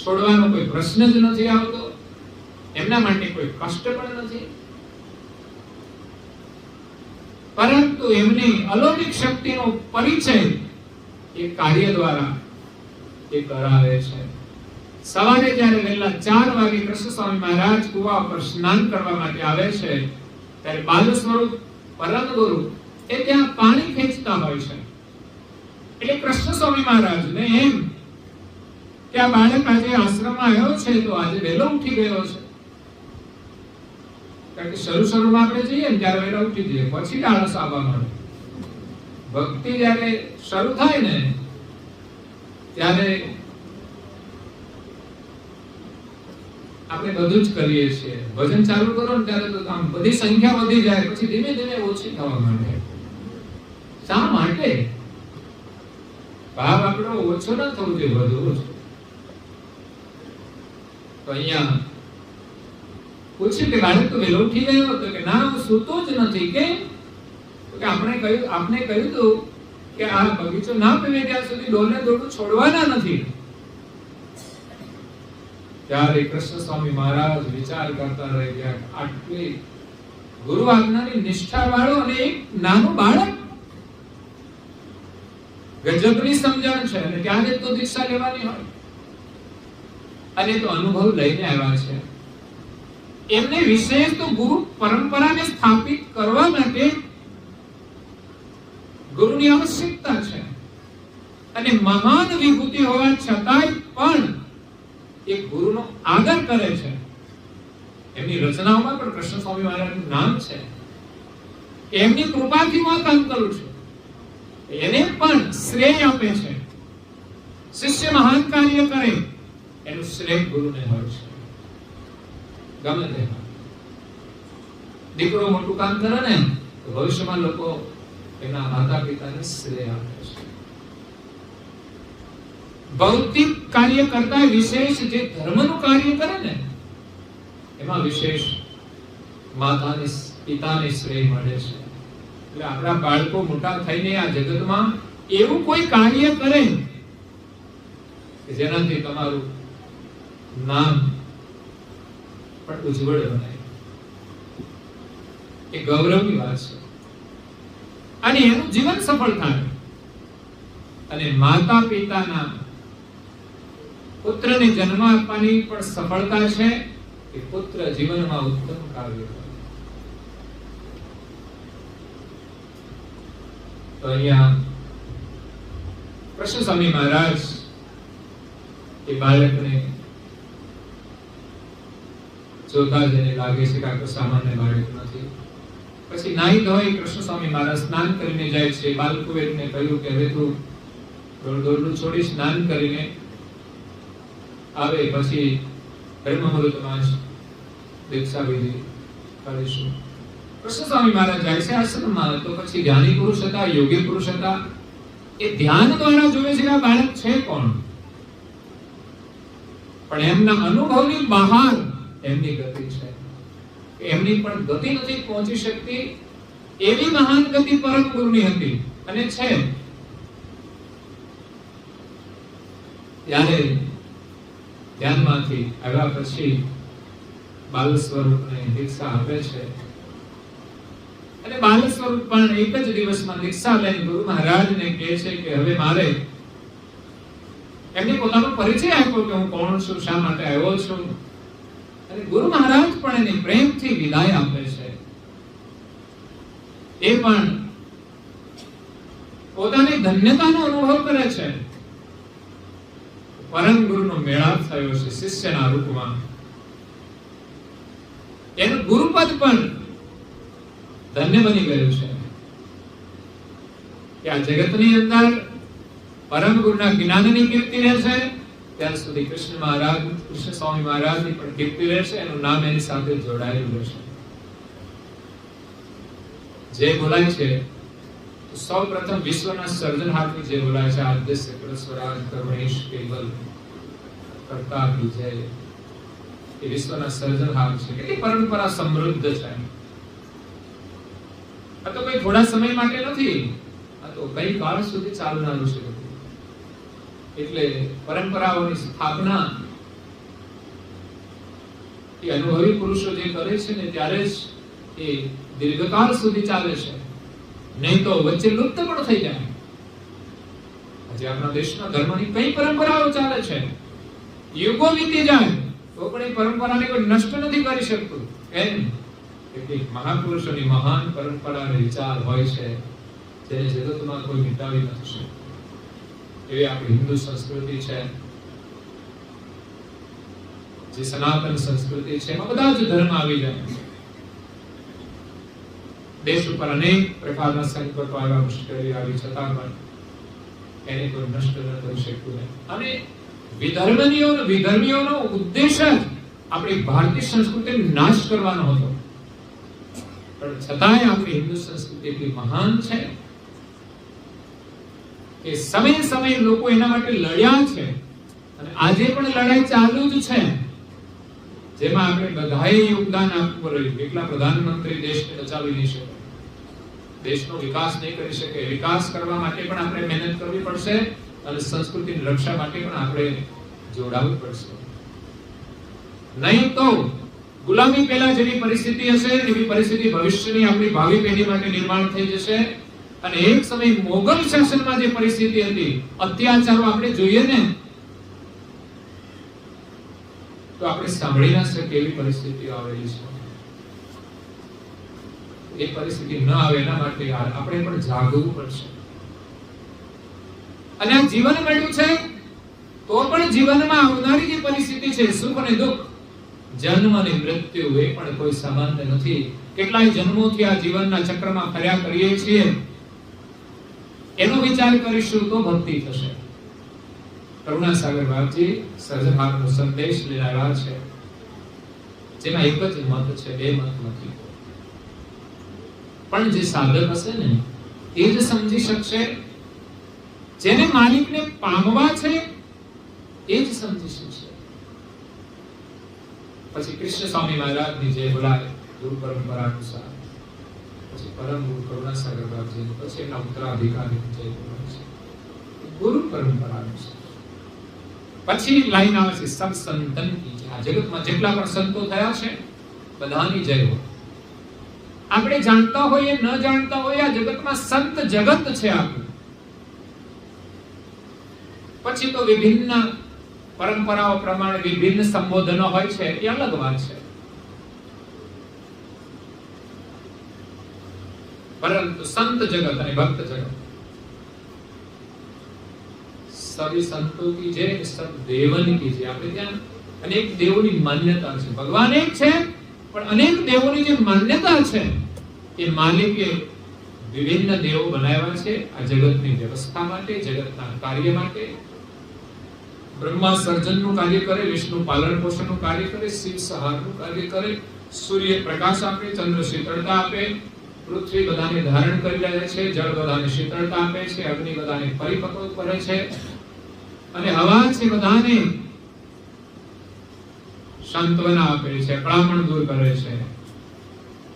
Speaker 4: છોડવાનો કોઈ પ્રશ્ન જ નથી આવતો, એમના માટે કોઈ કષ્ટ પણ નથી. પરંતુ એમની અલૌકિક શક્તિનો પરિચય એ કાર્ય દ્વારા એ કરાવે છે. સવારે જ્યારે વહેલા 4 વાગે કૃષ્ણ સ્વામી મહારાજ કુવા પર સ્નાન કરવા માટે આવે છે, ત્યારે બાલ સ્વરૂપ પરમ ગુરુ એ ત્યાં પાણી ખેંચતા હોય છે. એટલે કૃષ્ણ સ્વામી મહારાજને એમ કે આ બાળક આજે આશ્રમમાં આવ્યો છે તો આજે વહેલો ઉઠી ગયો છે. કારણ કે શરૂમાં આપણે જઈએ ને ત્યારે વહેલા ઉઠી જઈએ, પછી આળસ આવવા માંડે. ભક્તિ જ્યારે શરૂ થાય ને ત્યારે આપણે બધું જ કરીએ છીએ. ભજન ચાલુ કરો ને ત્યારે તો આમ બધી સંખ્યા વધી જાય, પછી ધીમે ધીમે ઓછી થવા માંડે. શા માટે? ભાવ આપણો ઓછો ન થવો જોઈએ, વધુ ઓછો. તો અહીંયા પૂછ્યું કે બાળક તો વહેલો ઉઠી ગયો હતો કે ના, હું સૂતો જ નથી. કે આપણે કહ્યું હતું કે આ બગીચો ના પીવે ત્યાં સુધી ડોલને દોડું છોડવાના નથી. ત્યારે કૃષ્ણ સ્વામી મહારાજ વિચાર કરતા રહી ગયા, આટલી ગુરુ આજ્ઞાની નિષ્ઠા વાળો અને એક નાનું બાળક, ગજબની સમજણ છે, અને ત્યારે તો દીક્ષા લેવાની હોય, અને તો અનુભવ લઈને આવ્યા છે. એમને વિશેષ તો ગુરુ પરંપરાને સ્થાપિત કરવા માટે ગુરુની આવશ્યકતા છે. અને મહાન વિભૂતિ હોવા છતાંય પણ એ ગુરુનો આદર કરે છે. એમની રચનાઓમાં પણ કૃષ્ણ સ્વામી મહારાજનું નામ છે. એમની કૃપાથી હું આ કામ કરું છું, એને પણ શ્રેય આપે છે. શિષ્ય મહાન કાર્ય કરે એનું શ્રેય ગુરુને હોય છે. ગમે તે દીકરો મોટું કામ કરે ને તો ભવિષ્યમાં લોકો એના માતા પિતાને શ્રેય આપે છે. ભૌતિક કાર્ય કરતા વિશેષ જે ધર્મનું કાર્ય કરે ને એમાં વિશેષ માતાને પિતાને શ્રેય મળે છે. એટલે આપણા બાળકો મોટા થઈને આ જગતમાં એવું કોઈ કાર્ય કરે કે જેનાથી તમારું નામ પણ ઉજ્જવળ બનાય, એ ગૌરવની વાત છે. અને એનું જીવન સફળ થાય. અને માતા પિતાના પુત્રને જન્મ આપવાની પણ સફળતા છે કે પુત્ર જીવનમાં ઉત્તમ કાર્ય કરે. તો અહીંયા કૃષ્ણ સ્વામી મહારાજ એ બાળકને જોતા જ એને લાગે છે કે આ સામાન્ય બાળક નથી. પછી નાઈ ધોઈ કૃષ્ણ સ્વામી મહારાજ સ્નાન કરીને જાય છે. બાલકુબેરને કહ્યું કે હવે તું દોરડું છોડી સ્નાન કરીને આવે, પછી બ્રહ્મ મુહૂર્તમાં જ દીક્ષા વિધિ કરીશું. કૃષ્ણ સ્વામી મહારાજ જાય છે આશ્રમમાં. તો પછી ધ્યાની પુરુષ હતા, યોગી પુરુષ હતા, એ ધ્યાન દ્વારા જોવે છે કે આ બાળક છે કોણ. પણ એમના અનુભવની બહાર એમની ગતિ છે. એમની પણ ગતિ નથી પહોંચી શકતી એવી મહાન ગતિ પરમ ગુરુની હતી અને છે. ત્યારે ધ્યાનમાંથી આવ્યા પછી બાલ સ્વરૂપને દીક્ષા આપે છે. અને બાલ સ્વરૂપ પણ એક જ દિવસમાં દીક્ષા લઈને ગુરુ મહારાજને કહે છે કે હવે મારે, એમને પોતાનો પરિચય આપ્યો કે હું કોણ છું, શા માટે આવ્યો છું. અને ગુરુ મહારાજ પણ એને પ્રેમથી વિદાય આપે છે. એ પણ પોતાની ધન્યતાનો અનુભવ કરે છે. પરમ ગુરુનો મેળાપ થયો છે શિષ્યના રૂપમાં. એનું ગુરુપદ પણ ધન્ય બની ગયું છે કે આ જગતની અંદર પરમ ગુરુના જ્ઞાનની કીર્તિ રહેશે ત્યાર સુધી કૃષ્ણ મહારાજ, કૃષ્ણ સ્વામી મહારાજની પણ કીર્તિ રહેશે. એનું નામ એની સાથે જોડાયેલું રહેશે. જે બોલાય છે સૌ પ્રથમ વિશ્વના સર્જનહારથી જે બોલાય છે, આદ્ય સકળ સ્વરાજ કરુણેશ કેવલ કરતા વિજય, એ વિશ્વના સર્જનહાર છે. કેટલી પરંપરા સમૃદ્ધ છે. આ તો કોઈ થોડા સમય માટે નથી, આ તો કઈ કાળ સુધી ચાલનારું છે. એટલે પરંપરાઓની સ્થાપના એ અનુભવી પુરુષો જે કરે છે ને ત્યારે જ એ દીર્ઘકાળ સુધી ચાલે છે, નહીં તો વચ્ચે લુપ્ત પણ થઈ જાય. આજે આપણા દેશમાં ધર્મની કઈ પરંપરાઓ ચાલે છે, યુગો વીતી જાય તો પણ એ પરંપરાને કોઈ નષ્ટ નથી કરી શકતું. કેમ? કે મહાપુરુષોની મહાન પરંપરા અને વિચાર હોય છે જેને જગતમાં કોઈ મિટાવી નથી શકતું. એવી આપણી હિન્દુ સંસ્કૃતિ છે, જે સનાતન સંસ્કૃતિ છે, એમાં બધા જ ધર્મ આવી જાય. દેશ ઉપર અનેક પ્રકારના સંકટો આવ્યા, મુશ્કેલી આવી, છતાં પણ એને કોઈ નષ્ટ ન કરી શકતું નહીં. અને વિધર્મીઓનો ઉદ્દેશ જ આપણી ભારતીય સંસ્કૃતિનો નાશ કરવાનો હતો. પણ છતાંય આપણી હિન્દુ સંસ્કૃતિ એટલી મહાન છે કે સમય સમય લોકો એના માટે લડ્યા છે અને આજે પણ લડાઈ ચાલુ જ છે, જેમાં આપણે બધાએ યોગદાન આપવું રહ્યું. એકલા પ્રધાનમંત્રી દેશને બચાવી નહીં શકે, દેશનો વિકાસ નહીં કરી શકે. વિકાસ કરવા માટે પણ આપણે મહેનત કરવી પડશે અને સંસ્કૃતિની રક્ષા માટે પણ આપણે જોડાવવું પડશે. નહીં તો ગુલામી પહેલા જેવી પરિસ્થિતિ હશે એવી પરિસ્થિતિ ભવિષ્યની આપણી ભાવિ પેઢી માટે નિર્માણ થઈ જશે. અને એક સમય મોગલ શાસનમાં જે પરિસ્થિતિ હતી, અત્યાચારો આપણે જોઈએ ને તો આપણે સાંભળી ના શકીએ એવી પરિસ્થિતિઓ આવેલી છે. એ પરિસ્થિતિ ન આવે એના માટે આપણે પણ જાગવું પડશે. અને આ જીવન મળ્યું છે તો પણ જીવનમાં આવનારી જે પરિસ્થિતિ છે, સુખ અને દુઃખ, જન્મ અને મૃત્યુ, એ પણ કોઈ સામાન્ય નથી. કેટલાય જન્મોથી આ જીવનના ચક્રમાં ફર્યા કરીએ છીએ, એનો વિચાર કરીશું તો ભક્તિ થશે. કરુણાસાગર બાપજી સર્જભાવનો સંદેશ લઈને આવ્યા છે, જેમાં એક જ મત છે, બે મત નથી. પણ જે સાધક હશે ને એ જ સમજી શકશે, જેને માલિકને પામવા છે એ જ સમજી શકશે. પછી કૃષ્ણ સ્વામી મહારાજની જે બોલાય ગુરુ પરંપરા અનુસાર, પછી પરમ ગુરુ કરુણાસાગર બાપજી, પછી એના ઉત્તરાધિકારી જે બોલાય છે ગુરુ પરંપરા અનુસાર. પછી લાઈન આવે છે સબ સંતન કી જય. આ જગતમાં જેટલા પણ સંતો થયા છે બધાની જય હો. આપણે જાણતા હોઈએ ન જાણતા હોઈએ, આ જગતમાં સંત જગત છે આપણું. પછી તો વિભિન્ન પરંપરાઓ પ્રમાણે વિભિન્ન સંબોધનો હોય છે, એ અલગ વાત છે. પરંતુ સંત જગત અને ભક્ત જગત, સभी संतों की जय, सब देवन की जय. આપણે ત્યાં અનેક દેવોની માન્યતા છે. ભગવાન એક છે પણ અનેક દેવોની જે માન્યતા છે એ માલિકે વિભિન્ન દેવો બનાવ્યા છે આ જગતની વ્યવસ્થા માટે, જગતના કાર્ય માટે. બ્રહ્મા સર્જનનું કાર્ય કરે, વિષ્ણુ પાલન પોષણનું કાર્ય કરે, શિવ સંહારનું કાર્ય કરે, સૂર્ય પ્રકાશ આપે, ચંદ્ર શીતળતા આપે, પૃથ્વી બધાને ધારણ કરી રહે છે, જળ બધાને શીતળતા આપે છે, અગ્નિ બધાને પરિપક્વ કરે છે, અને હવા છે બધાને સાંત્વના આપે છે, કળામણ દૂર કરે છે,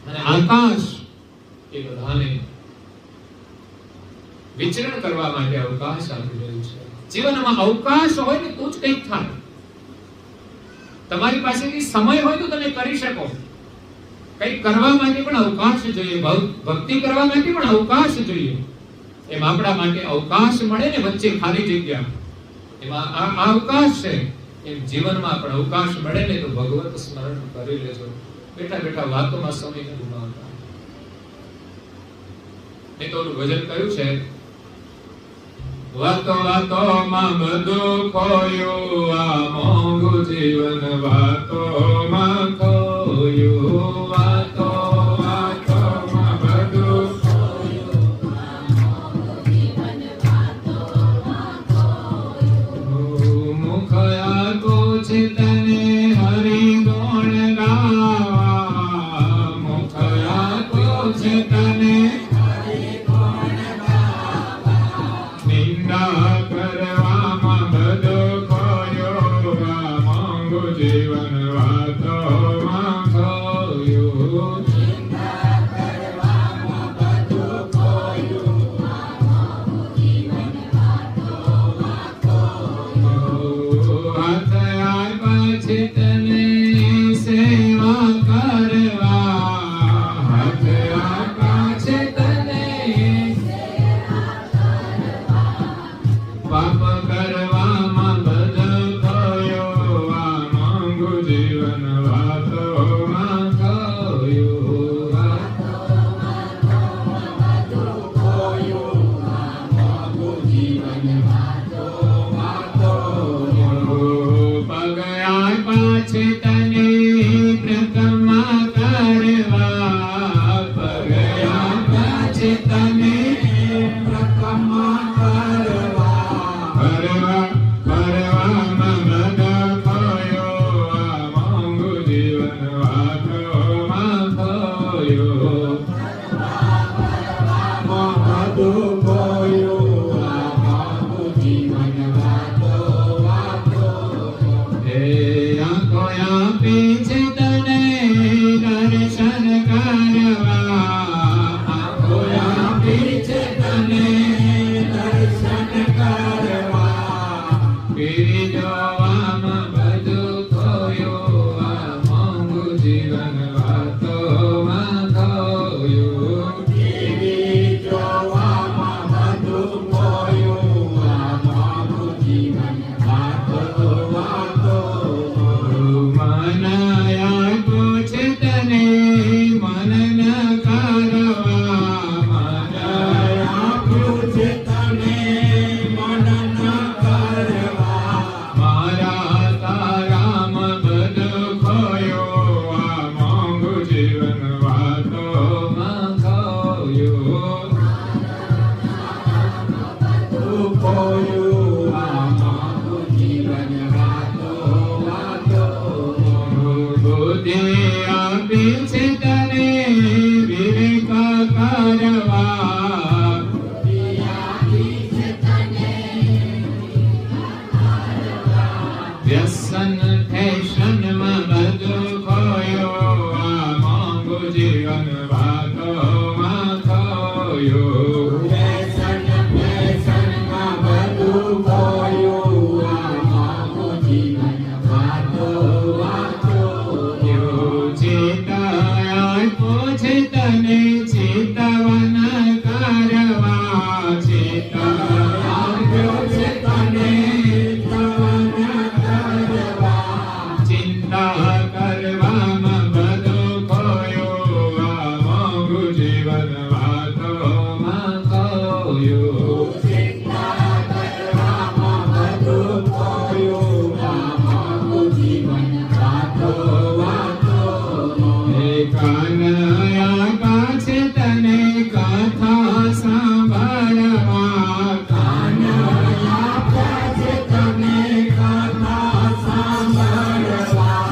Speaker 4: અને આકાશ એ બધાને વિચરણ કરવા માટે અવકાશ આપી રહ્યું છે. જીવનમાં અવકાશ હોય ને તો જ કંઈક થાય. તમારી પાસેથી સમય હોય તો તમે કરી શકો. કંઈક કરવા માટે પણ અવકાશ જોઈએ, ભક્તિ કરવા માટે પણ અવકાશ જોઈએ. એમ આપણા માટે અવકાશ મળે ને વચ્ચે ખાલી જગ્યા, એમાં આ અવકાશ છે. એમ જીવનમાં પણ અવકાશ મળે ને તો ભગવત સ્મરણ કરી લેજો. બેઠા બેઠા વાતોમાં સમય ન ગુમાવતા. મેં તો ભજન કહ્યું છે, વાતો વાતોમાં બધું ખોયું, આ મોંઘું જીવન વાતોમાં ખોયું. વાતો વાતોમાં બધું ખોયું, આ મોંઘું જીવન વાતોમાં ખોયું. મુખ આપ્યું છે તને હરિ ગુણ ગાવા, મુખ આપ્યું છે તને કરવામાં બધું ખોયું, આ મોંઘું જીવન વાતોમાં ખોયું. છે તને સેવા કરવા, હાથ આપ્યા છે તને પાપ કરવામાં બધખયો, આ માંગુ જીવન વાતોમાં ખોયું. પગ આપ્યા છે તને પ્રકમા કરવા, પગ આપ્યા છે તને પ્રકમા કરવા, કરવામાં બધખયો, આ માંગુ જીવન વાતોમાં ખોયું. હે આંખો આપી છે તને દર્શન કરવા, આંખો આપી છે તને દર્શન કરવા, પીરી જોવામાં બધું ખોયું, આ માંગુ જીવન વાતોમાં ખોયું. મન આપ્યું છે તને મન ન કરવા, મન આપ્યું છે તને મન ન કરવા, મારા તારામાં બધું ખોયું, આ માંગુ જીવન વાતોમાં ખોયું. બુદ્ધિ આપી છે તને વિવેક કરવા, વ્યસન ફેશનમાં બધું ખોયું, આ માંગુ જીવન વાતોમાં ખોયું. છે તને ચેતવન કરવા, ચેતવ્યો છે તને ચેતવન કરવા, ચિંતા કરવામાં બધું ખોયું, આ માંગુ જીવન વાતોમાં ખોયું. કાન આપ્યા છે તને કથા સાંભળવા, કાન આપ્યા છે તને કથા સાંભળવા,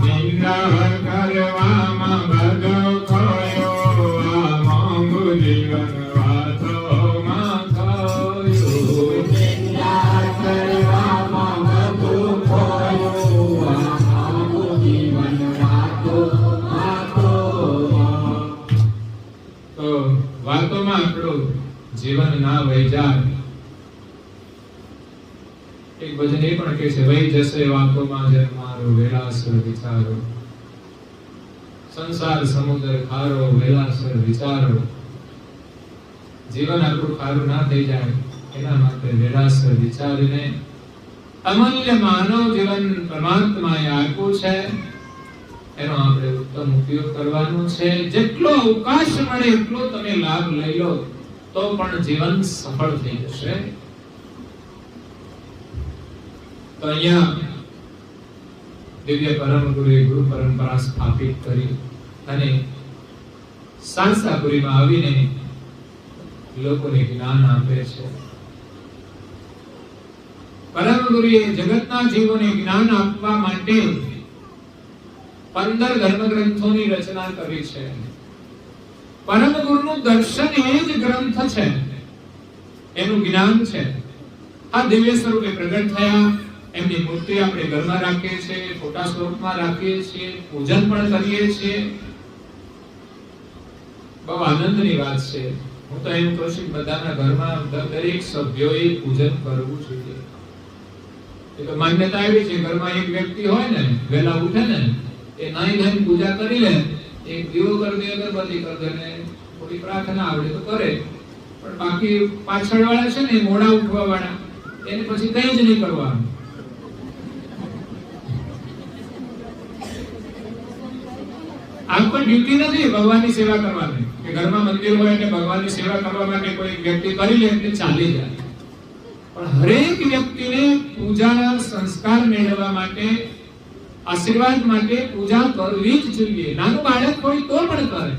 Speaker 4: નિંદા કરવામાં બધું ખોયું, આ માંગુ જીવન વાતોમાં ખોયું. નિંદા કરવામાં બધું ખોયું, આ માંગુ જીવન તો વાતોમાં આપણું જીવન ના વહી જાય. એક ભજન એ પણ કહે છે, વહી જશે વાતોમાં જેમ મારો વેલાસર વિચારો, સંસાર સમુદ્ર ખારો વેલાસર વિચારો. જીવન આપણું ખારું ના થઈ જાય એના માટે વેલાસર વિચારીને અમૂલ્ય માનવ જીવન પરમાત્માએ આપ્યું છે, એનો આપણે ઉત્તમ ઉપયોગ કરવાનો છે. જેટલો અવકાશ મળે એટલો તમે લાભ લઈ લો તો પણ જીવન સફળ થઈ જશે. તો અહીંયા દિવ્ય પરમ ગુરુએ ગુરુ પરંપરા સ્થાપિત કરી અને સાંસાપુરીમાં આવીને લોકોને જ્ઞાન આપે છે. પરમ ગુરુએ જગતના જીવોને જ્ઞાન આપવા માટે 15 ધર્મગ્રંથોની રચના કરી છે. પરમ ગુરુનું દર્શન એ જ ગ્રંથ છે, એનું જ્ઞાન છે. આ દિવ્ય સ્વરૂપે પ્રગટ થયા, એમની મૂર્તિ આપણે ઘરમાં રાખીએ છીએ, ફોટા સ્વરૂપમાં રાખીએ છીએ, પૂજન પણ કરીએ છીએ. બહુ આનંદની વાત છે. હું તો એમ કહું છું બધાના ઘરમાં દરેક સભ્યોએ પૂજન કરવું જોઈએ. એ તો માન્યતા એવી છે, ઘરમાં એક વ્યક્તિ હોય ને, વહેલા ઉઠે ને, એ નાઈ ધોઈને પૂજા કરી લે, એક દીવો કરી દે, અગરબત્તી કરી દે ને થોડી પ્રાર્થના આવડે તો કરે, પણ બાકી પાછળ વાળા છે ને, મોડા ઉઠવા વાળા, એને પછી કઈ જ નહીં કરવાનું. આમ પણ ડ્યુટી નથી ભગવાનની સેવા કરવાની, કે ઘરમાં મંદિર હોય એટલે ભગવાનની સેવા કરવા માટે કોઈ વ્યક્તિ કરી લે એટલે ચાલી જાય. પણ હરેક વ્યક્તિને પૂજાના સંસ્કાર મેળવવા માટે, આશીર્વાદ માટે પૂજા કરવી જ જોઈએ. નાનું બાળક હોય તો પણ કરે.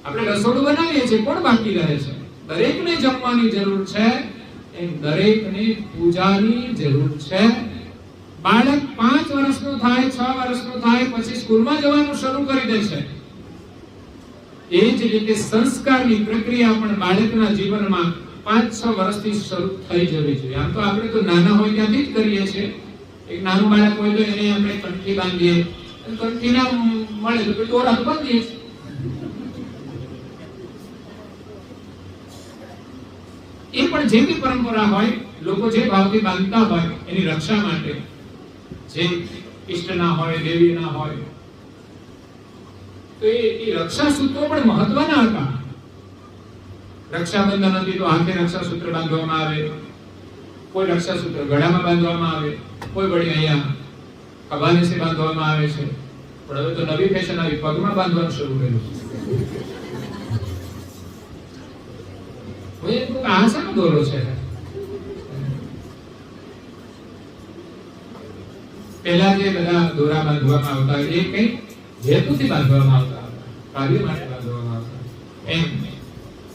Speaker 4: આપણે રસોડું બનાવીએ છીએ, કોણ બાકી રહે છે? દરેકને જમવાની જરૂર છે, એમ દરેકને પૂજાની જરૂર છે. બાળક 5 વર્ષનું થાય, 6 વર્ષનું થાય, પછી સ્કૂલમાં જવાનું શરૂ કરી દે છે. એ જ રીતે સંસ્કારની પ્રક્રિયા પણ બાળકના જીવનમાં 5-6 વર્ષથી શરૂ થઈ જવી જોઈએ. આમ તો આપણે તો નાના હોય ત્યાંથી જ કરીએ છીએ. એક નાનું બાળક હોય તો એને આપણે કંઠી બાંધીએ, કંઠી ના મળે તો ટોરા બાંધીએ. એ પણ જે બી પરંપરા હોય, લોકો જે ભાવથી બાંધતા હોય એની રક્ષા માટે, જે ઇષ્ટના હોય, દેવીના હોય, તો એ રક્ષા સૂત્રો પણ મહત્વના હતા. રક્ષાબંધન હતી તો હાથે રક્ષા સૂત્ર બાંધવામાં આવે, કોઈ રક્ષા સૂત્ર ગળામાં બાંધવામાં આવે, કોઈ વળી અહીંયા ખભાને સે બાંધવામાં આવે છે. પણ હવે તો નવી ફેશન આવી, પગમાં બાંધવાનું શરૂ કર્યું છે. આ શાનો દોરો છે? પહેલા જે બધા દોરા બાંધવામાં આવતા એ કઈ હેતુથી બાંધવામાં આવતા, કાર્ય માટે બાંધવામાં આવતા. એમ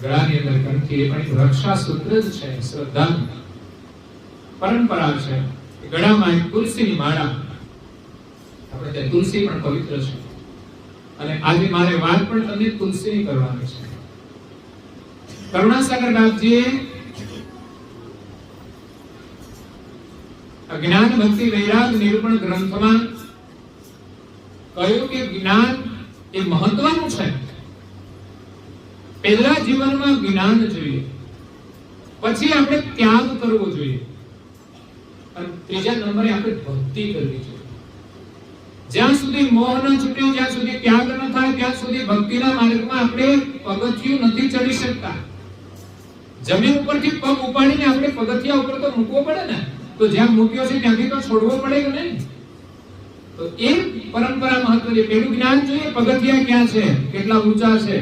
Speaker 4: ગળાની અંદર કંઠી એ પણ એક રક્ષા સૂત્ર જ છે, શ્રદ્ધાનું પરંપરા છે. ગળામાં એક તુલસીની માળા, આપણે ત્યાં તુલસી પણ પવિત્ર છે, અને આજે મારે વાત પણ તમને તુલસીની કરવાની છે. કરુણાસાગર બાપજીએ જ્ઞાન ભક્તિ વૈરાગ નિરૂપણ ગ્રંથમાં કહ્યું કે જ્ઞાન એ મહત્વનું છે. પહેલા જીવનમાં જ્ઞાન જોઈએ, પછી આપણે ત્યાગ કરવો જોઈએ, અને ત્રીજા નંબરે આપણે ભક્તિ કરવી જોઈએ. જ્યાં સુધી મોહ ન છૂટ્યો, જ્યાં સુધી ત્યાગ ન થાય, ત્યાં સુધી ભક્તિના માર્ગમાં આપણે પગથિયું નથી ચડી શકતા. જમીન ઉપરથી પગ ઉપાડીને આપણે પગથિયા ઉપર તો મૂકવો પડે ને, તો જ્યાં મૂક્યો છે ત્યાંથી તો છોડવો પડે કે નહીં? તો એ પરંપરા મહત્વની. પેલું જ્ઞાન જોઈએ, પગથિયા ક્યાં છે, કેટલા ઊંચા છે,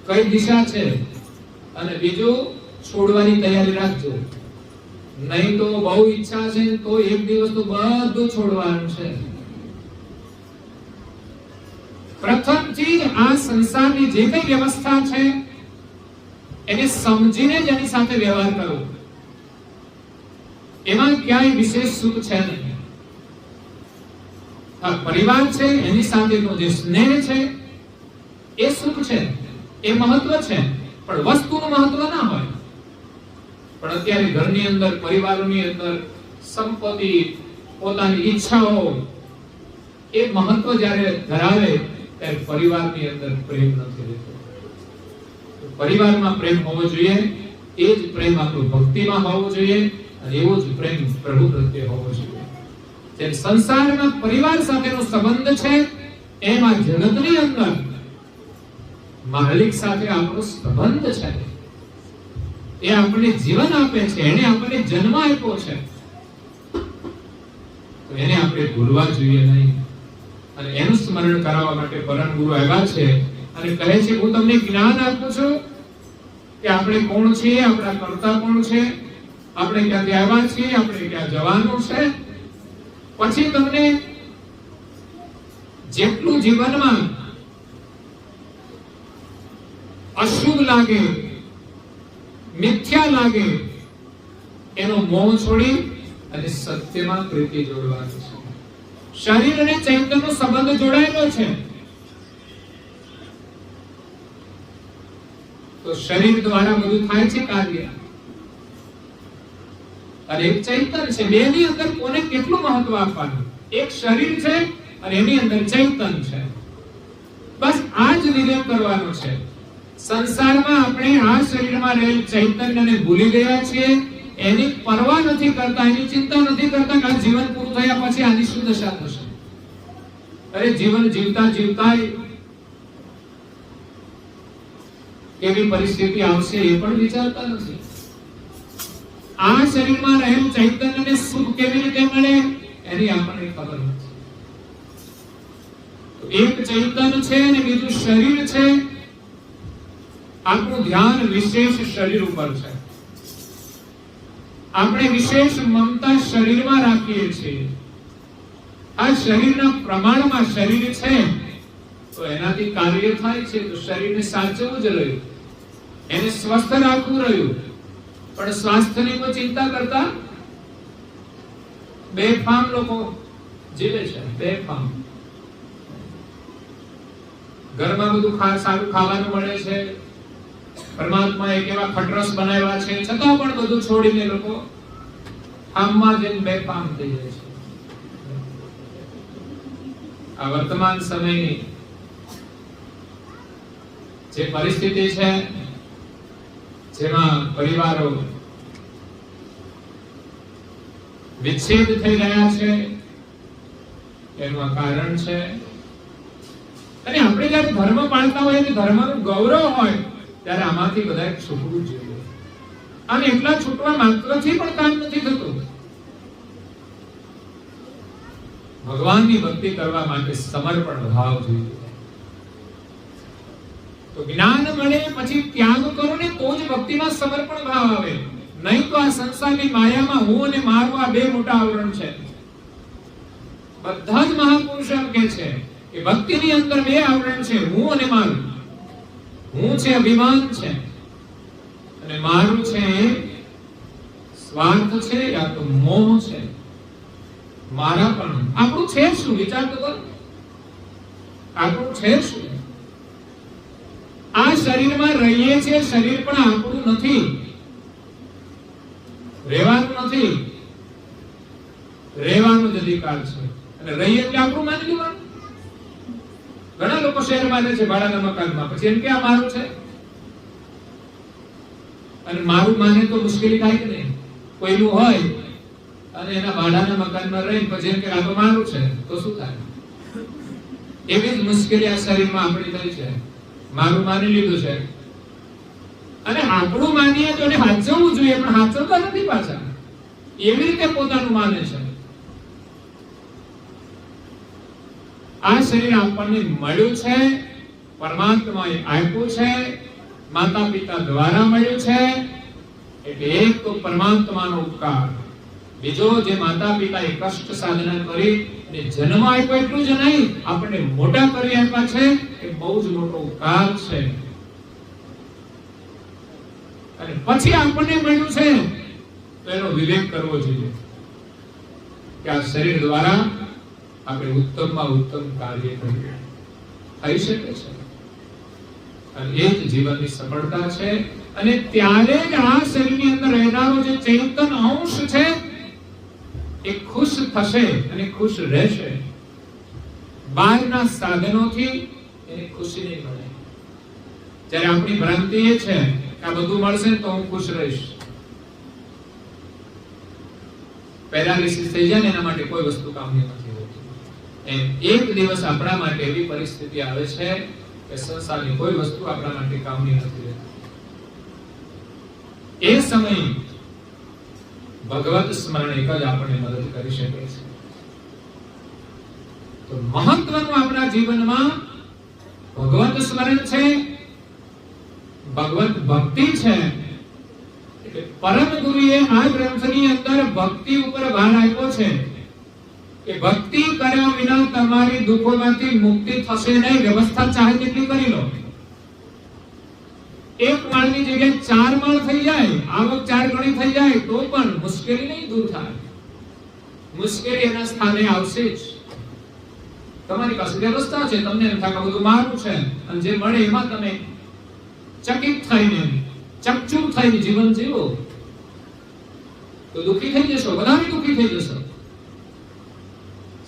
Speaker 4: કઈ દિશા છે, અને બીજું છોડવાની તૈયારી રાખજો. નહીં તો બહુ ઈચ્છા છે તો એક દિવસ તો બધું છોડવાનું છે. પ્રથમ ચીજ, આ સંસારની જે કઈ વ્યવસ્થા છે એને સમજીને જ એની સાથે વ્યવહાર કરવો. એમાં ક્યાંય વિશેષ સુખ છે નહીં. આ પરિવાર છે, એની સાથેનો જે સ્નેહ છે એ સુખ છે, એ મહત્વ છે, પણ વસ્તુનું મહત્વ ના હોય. પણ અત્યારે ઘરની અંદર, પરિવારોની અંદર સંપત્તિ, પોતાની ઈચ્છાઓ એ મહત્વ જ્યારે ધરાવે ત્યારે પરિવારની અંદર પ્રેમ નથી રહેતો. પરિવારમાં પ્રેમ હોવો જોઈએ, એ જ પ્રેમ આપણો ભક્તિમાં હોવો જોઈએ, અને એવો જ પ્રેમ પ્રભુ પ્રત્યે હોવો જોઈએ. જેમ સંસારમાં પરિવાર સાથેનો સંબંધ છે, એમ આ જગતની અંદર માલિક સાથે આપણો સંબંધ છે. એ આપણને જીવન આપે છે, એને આપણને જન્મ આપ્યો છે, તો એને આપણે ભૂલવા જોઈએ નહીં. અને એનું સ્મરણ કરાવવા માટે પરમ ગુરુ આવ્યા છે અને કહે છે, હું તમને જ્ઞાન આપું છું કે આપણે કોણ છીએ, આપણા કર્તા કોણ છે, આપણે ક્યાંથી આવ્યા છીએ, આપણે ક્યાં જવાનું છે. પછી તમને જેટલું જીવનમાં અશુભ લાગે, મિથ્યા લાગે, એનો મોહ છોડી અને સત્યમાં પ્રીતિ જોડવાની છે. શરીર અને ચૈતન્યનો સંબંધ જોડાયેલો છે, તો શરીર દ્વારા બધું થાય છે કાર્ય, અને એક ચૈતન્ય છે. બેની અંદર કોને કેટલું મહત્વ આપવાનું? એક શરીર છે અને એની અંદર ચૈતન્ય છે. બસ આ જ નિયમ કરવાનો છે. સંસારમાં આપણે આ શરીરમાં રહેલ ચૈતન્યને ભૂલી ગયા છીએ, એની પરવા નથી કરતા, એની ચિંતા નથી કરતા કે આ જીવન પૂરું થયા પછી આની શું દશા થશે. અરે જીવન જીવતા જીવતા કેવી પરિસ્થિતિ આવશે એ પણ વિચારતા નથી. આ શરીરમાં રહેલું ચૈતન્યને સુખ કેવી રીતે મળે એની આપણને ખબર નથી. એક ચૈતન્ય છે અને બીજું શરીર છે. આપણું ધ્યાન વિશેષ શરીર ઉપર છે. આપણે વિશેષ મમતા શરીરમાં રાખીએ છીએ. આ શરીરના પ્રમાણમાં શરીર છે તો એનાથી કાર્ય થાય છે, તો શરીરને સાચવવું જ રહ્યું, એને સ્વસ્થ રાખવું રહ્યું. પણ સ્વાસ્થ્યની કોઈ ચિંતા કરતા બેફામ લોકો જીવે છે. બેફામ. ઘરમાં બધું સારું ખાવાનું મળે છે, પરમાત્માએ કેવા ખટરસ બનાવ્યા છે, છતાં પણ બધું છોડીને લોકો આમમાં જઈને બેફામ થઈ જાય છે. આ વર્તમાન સમયની જે પરિસ્થિતિ છે, જેમાં પરિવારો વિચ્છેદ થઈ રહ્યા છે, એનું આ કારણ છે. અને આપણે જયારે ધર્મ પાળતા હોય અને ધર્મનું ગૌરવ હોય ત્યારે આમાંથી બધા છૂટવું જોઈએ. અને એટલા છૂટવા માત્રથી પણ કામ નથી થતું. ભગવાનની ભક્તિ કરવા માટે સમર્પણ ભાવ જોઈએ. તો જ્ઞાન મળે પછી ત્યાગ કરો ને તો જ ભક્તિમાં સમર્પણ ભાવ આવે. નહીં તો આ સંસારની માયામાં હું અને મારું આ બે મોટા આવરણ છે. બધા જ મહાપુરુષો એમ કહે છે કે ભક્તિની અંદર બે આવરણ છે, હું અને મારું. હું છે અભિમાન છે અને મારું છે સ્વાર્થ છે યા તો મોહ છે. મારા પણ આપણું છે શું? વિચાર તો કરો. આપણું છે શું? આ શરીરમાં રહીએ છીએ, શરીર પણ આપણું નથી, રહેવાનું નથી. રહેવાનો જ અધિકાર છે અને રહીએ એટલે આપણું માની લેવાનું. ઘણા લોકો શહેરમાં રહે છે ભાડાના મકાનમાં, પછી એમ કે આ મારું છે. અને મારું માને તો મુશ્કેલી થાય કે નહીં? કોઈનું હોય અને એના ભાડાના મકાનમાં રહીને પછી એમ કે આ તો મારું છે, તો શું થાય? એવી જ મુશ્કેલી આ શરીરમાં આપણી થઈ છે. મારું માની લીધું છે અને આપણું માનીએ તો એને હાચવવું જોઈએ, પણ હાચવતા નથી પાછા. એવી રીતે પોતાનું માને છે. આ શરીર આપણને મળ્યું છે, પરમાત્માએ આપ્યું છે, માતા પિતા દ્વારા મળ્યું છે. એટલે એક તો પરમાત્માનો ઉપકાર, બીજો જે માતા પિતાએ કષ્ટ સાધના કરી અને જન્મ આપ્યો એટલું જ નહીં, આપણને મોટા કરી આપ્યા છે એ બહુ જ મોટો ઉપકાર છે. અને પછી આપણને મળ્યું છે તો એનો વિવેક કરવો જોઈએ કે આ શરીર દ્વારા આપણે ઉત્તમમાં ઉત્તમ કાર્ય કરીએ. થઈ શકે છે અને એ જ જીવનની સફળતા છે. અને ત્યારે જ આ શરીરની અંદર રહેનારો જે ચેતન અંશ છે એ ખુશ થશે અને ખુશ રહેશે. બહારના સાધનોથી એને ખુશી નહીં મળે. જ્યારે આપણી ભ્રાંતિ એ છે કે આ બધું મળશે તો હું ખુશ રહીશ. પેરાલિસિસ થઈ જાય ને એના માટે કોઈ વસ્તુ કામની નથી હોતી. એક દિવસ આપણા માટે એવી પરિસ્થિતિ આવે છે કે સંસારની કોઈ વસ્તુ આપણા માટે કામની નથી રહેતી. એ સમય ભગવત સ્મરણ એક જ આપણને મદદ કરી શકે છે. તો મહત્વનું આપણા જીવનમાં ભગવત સ્મરણ છે, ભગવત ભક્તિ છે. એટલે પરમ ગુરુએ આ ગ્રંથની અંદર ભક્તિ ઉપર ભાર આપ્યો છે કે ભક્તિ કર્યા વિના તમારી દુઃખોમાંથી મુક્તિ થશે નહીં. વ્યવસ્થા ચાહે તેટલી કરી લો. એક માળની જગ્યાએ 4 માળ થઈ જાય, આવક 4 ગણી થઈ જાય તો પણ મુશ્કેલી નહીં દૂર થાય. મુશ્કેલી એના સ્થાને આવશે જ. તમારી પાસે વ્યવસ્થા છે, તમને એમ થાય કે બધું મારું છે અને જે મળે એમાં તમે ચકિત થઈને ચકચૂર થઈને જીવન જીવો તો દુઃખી થઈ જશો, વધારે દુઃખી થઈ જશો.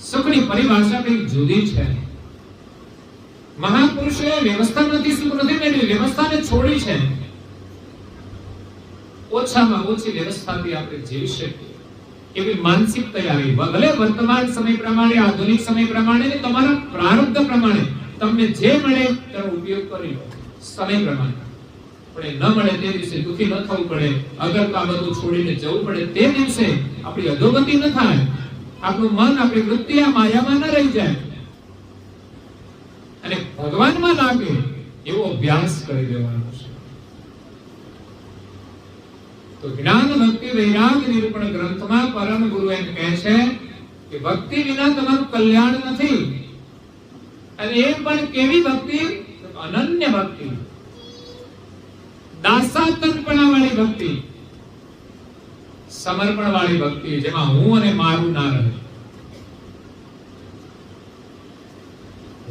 Speaker 4: સુખની પરિભાષા કંઈક જુદી છે. મહાપુરુષોએ વ્યવસ્થામાંથી સુખ નથી મેળવ્યું, વ્યવસ્થાને છોડી છે. ઓછા ઓછામાં ઓછી વ્યવસ્થાથી આપણે જીવી શકીએ એવી માનસિક તૈયારી, ભલે વર્તમાન સમય પ્રમાણે, આધુનિક સમય પ્રમાણે ને તમારા પ્રારબ્ધ પ્રમાણે તમને જે મળે તેનો ઉપયોગ કરી લો સમય પ્રમાણે. પણ ન મળે તે દિવસે દુઃખી ન થવું પડે, અગર આ બધું છોડીને જવું પડે તે દિવસે આપણી અધોગતિ ન થાય, આપણું મન, આપણી વૃત્તિ આ માયામાં ન રહી જાય અને ભગવાનમાં લાગે એવો અભ્યાસ કરી દેવાનો છે. તો જ્ઞાન ભક્તિ વૈરાગ નિરૂપણ ગ્રંથમાં પરમ ગુરુ એમ કહે છે કે ભક્તિ વિના તમારું કલ્યાણ નથી. અને એ પણ કેવી ભક્તિ? અનન્ય ભક્તિ, દાસાતનપણા વાળી ભક્તિ, સમર્પણ વાળી ભક્તિ, જેમાં હું અને મારું ના રહે.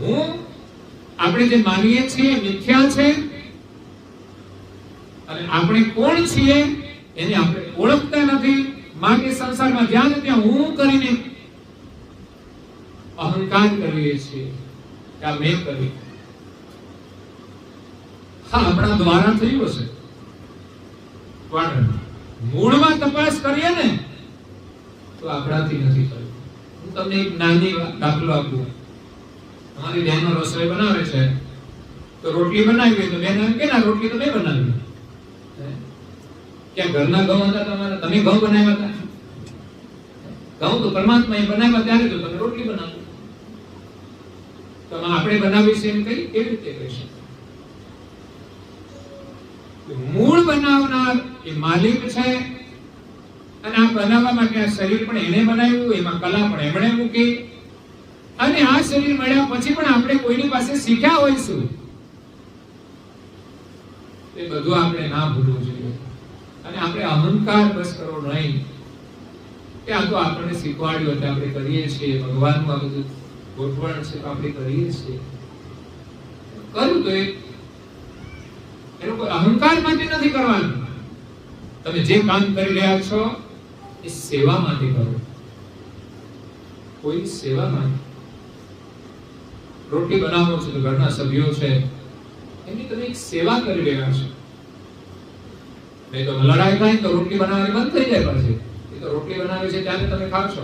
Speaker 4: હું આપણે જે માનીએ છીએ મિથ્યા છે અને આપણે કોણ છીએ એને આપણે ઓળખતા નથી. માટે સંસારમાં જ્યાં ને ત્યાં હું કરીને અહંકાર કરીએ છીએ કે આ મેં કરી. હા, આપણા દ્વારા થયું હશે, પણ મૂળમાં તપાસ કરીએ ને તો આપણાથી નથી થયું. હું તમને એક નાની દાખલો આપું. અમારી બહેનો રસોઈ બનાવે છે તો રોટલી બનાવી હોય તો બેન એમ કે ના રોટલી તો મેં બનાવી. ક્યાં ઘરના ઘઉં હતા તમારા? તમે ઘઉં બનાવ્યા હતા? ઘઉં તો પરમાત્માએ બનાવ્યા ત્યારે તો તમે રોટલી બનાવો. તો આપણે બનાવી છે એમ કઈ કેવી રીતે કહી શકે? મૂળ બનાવનાર એ માલિક છે અને આ બનાવવા માટે આ શરીર પણ એને બનાવ્યું, એમાં કલા પણ એમણે મૂકી. અને આ શરીર મળ્યા પછી પણ આપણે કોઈની પાસે શીખ્યા હોઈશું એ બધું આપણે ના ભૂલવું જોઈએ. અને આપણે અહંકાર બસ કરવો નહીં કે આ તો આપણને શીખવાડ્યું એટલે આપણે કરીએ છીએ, ભગવાનનું આ બધું ગોઠવણ છે તો આપણે કરીએ છીએ. કરું તો એનો કોઈ અહંકાર માટે નથી કરવાનું. તમે જે કામ કરી રહ્યા છો એ સેવા માટે કરો, કોઈ સેવા માટે. રોટલી બનાવો છો તો ઘરના સભ્યો છે એની તમે એક સેવા કરી રહ્યા છો. નહીં તો લડાઈ થાય તો રોટલી બનાવવાની બંધ થઈ જાય. પછી એ તો રોટલી બનાવે છે ત્યારે તમે ખાવ છો.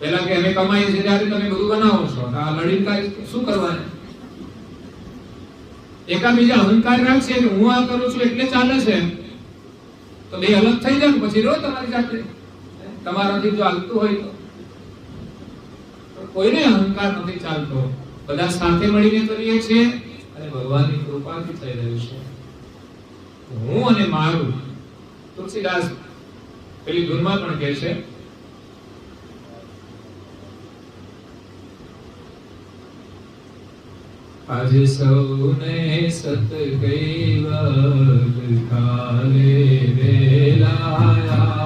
Speaker 4: પહેલા કે અમે કમાઈએ છીએ ત્યારે તમે બધું બનાવો છો. આ લડીને કાંઈ શું કરવાનું? એકાબીજા અહંકાર રાખશે કે હું આ કરું છું એટલે ચાલે છે તો બે અલગ થઈ જાય ને પછી રો તમારી જાતે. તમારાથી જો હાલતું હોય તો કોઈને અહંકાર નથી ચાલતો. બધા સાથે મળીને કરીએ છીએ અને ભગવાનની કૃપાથી થઈ રહ્યું છે. હું અને મારું. તુલસીદાસ પેલી ધૂનમાં પણ કહે છે આજ સૌને સત કૈવલ કાલે વેલાયા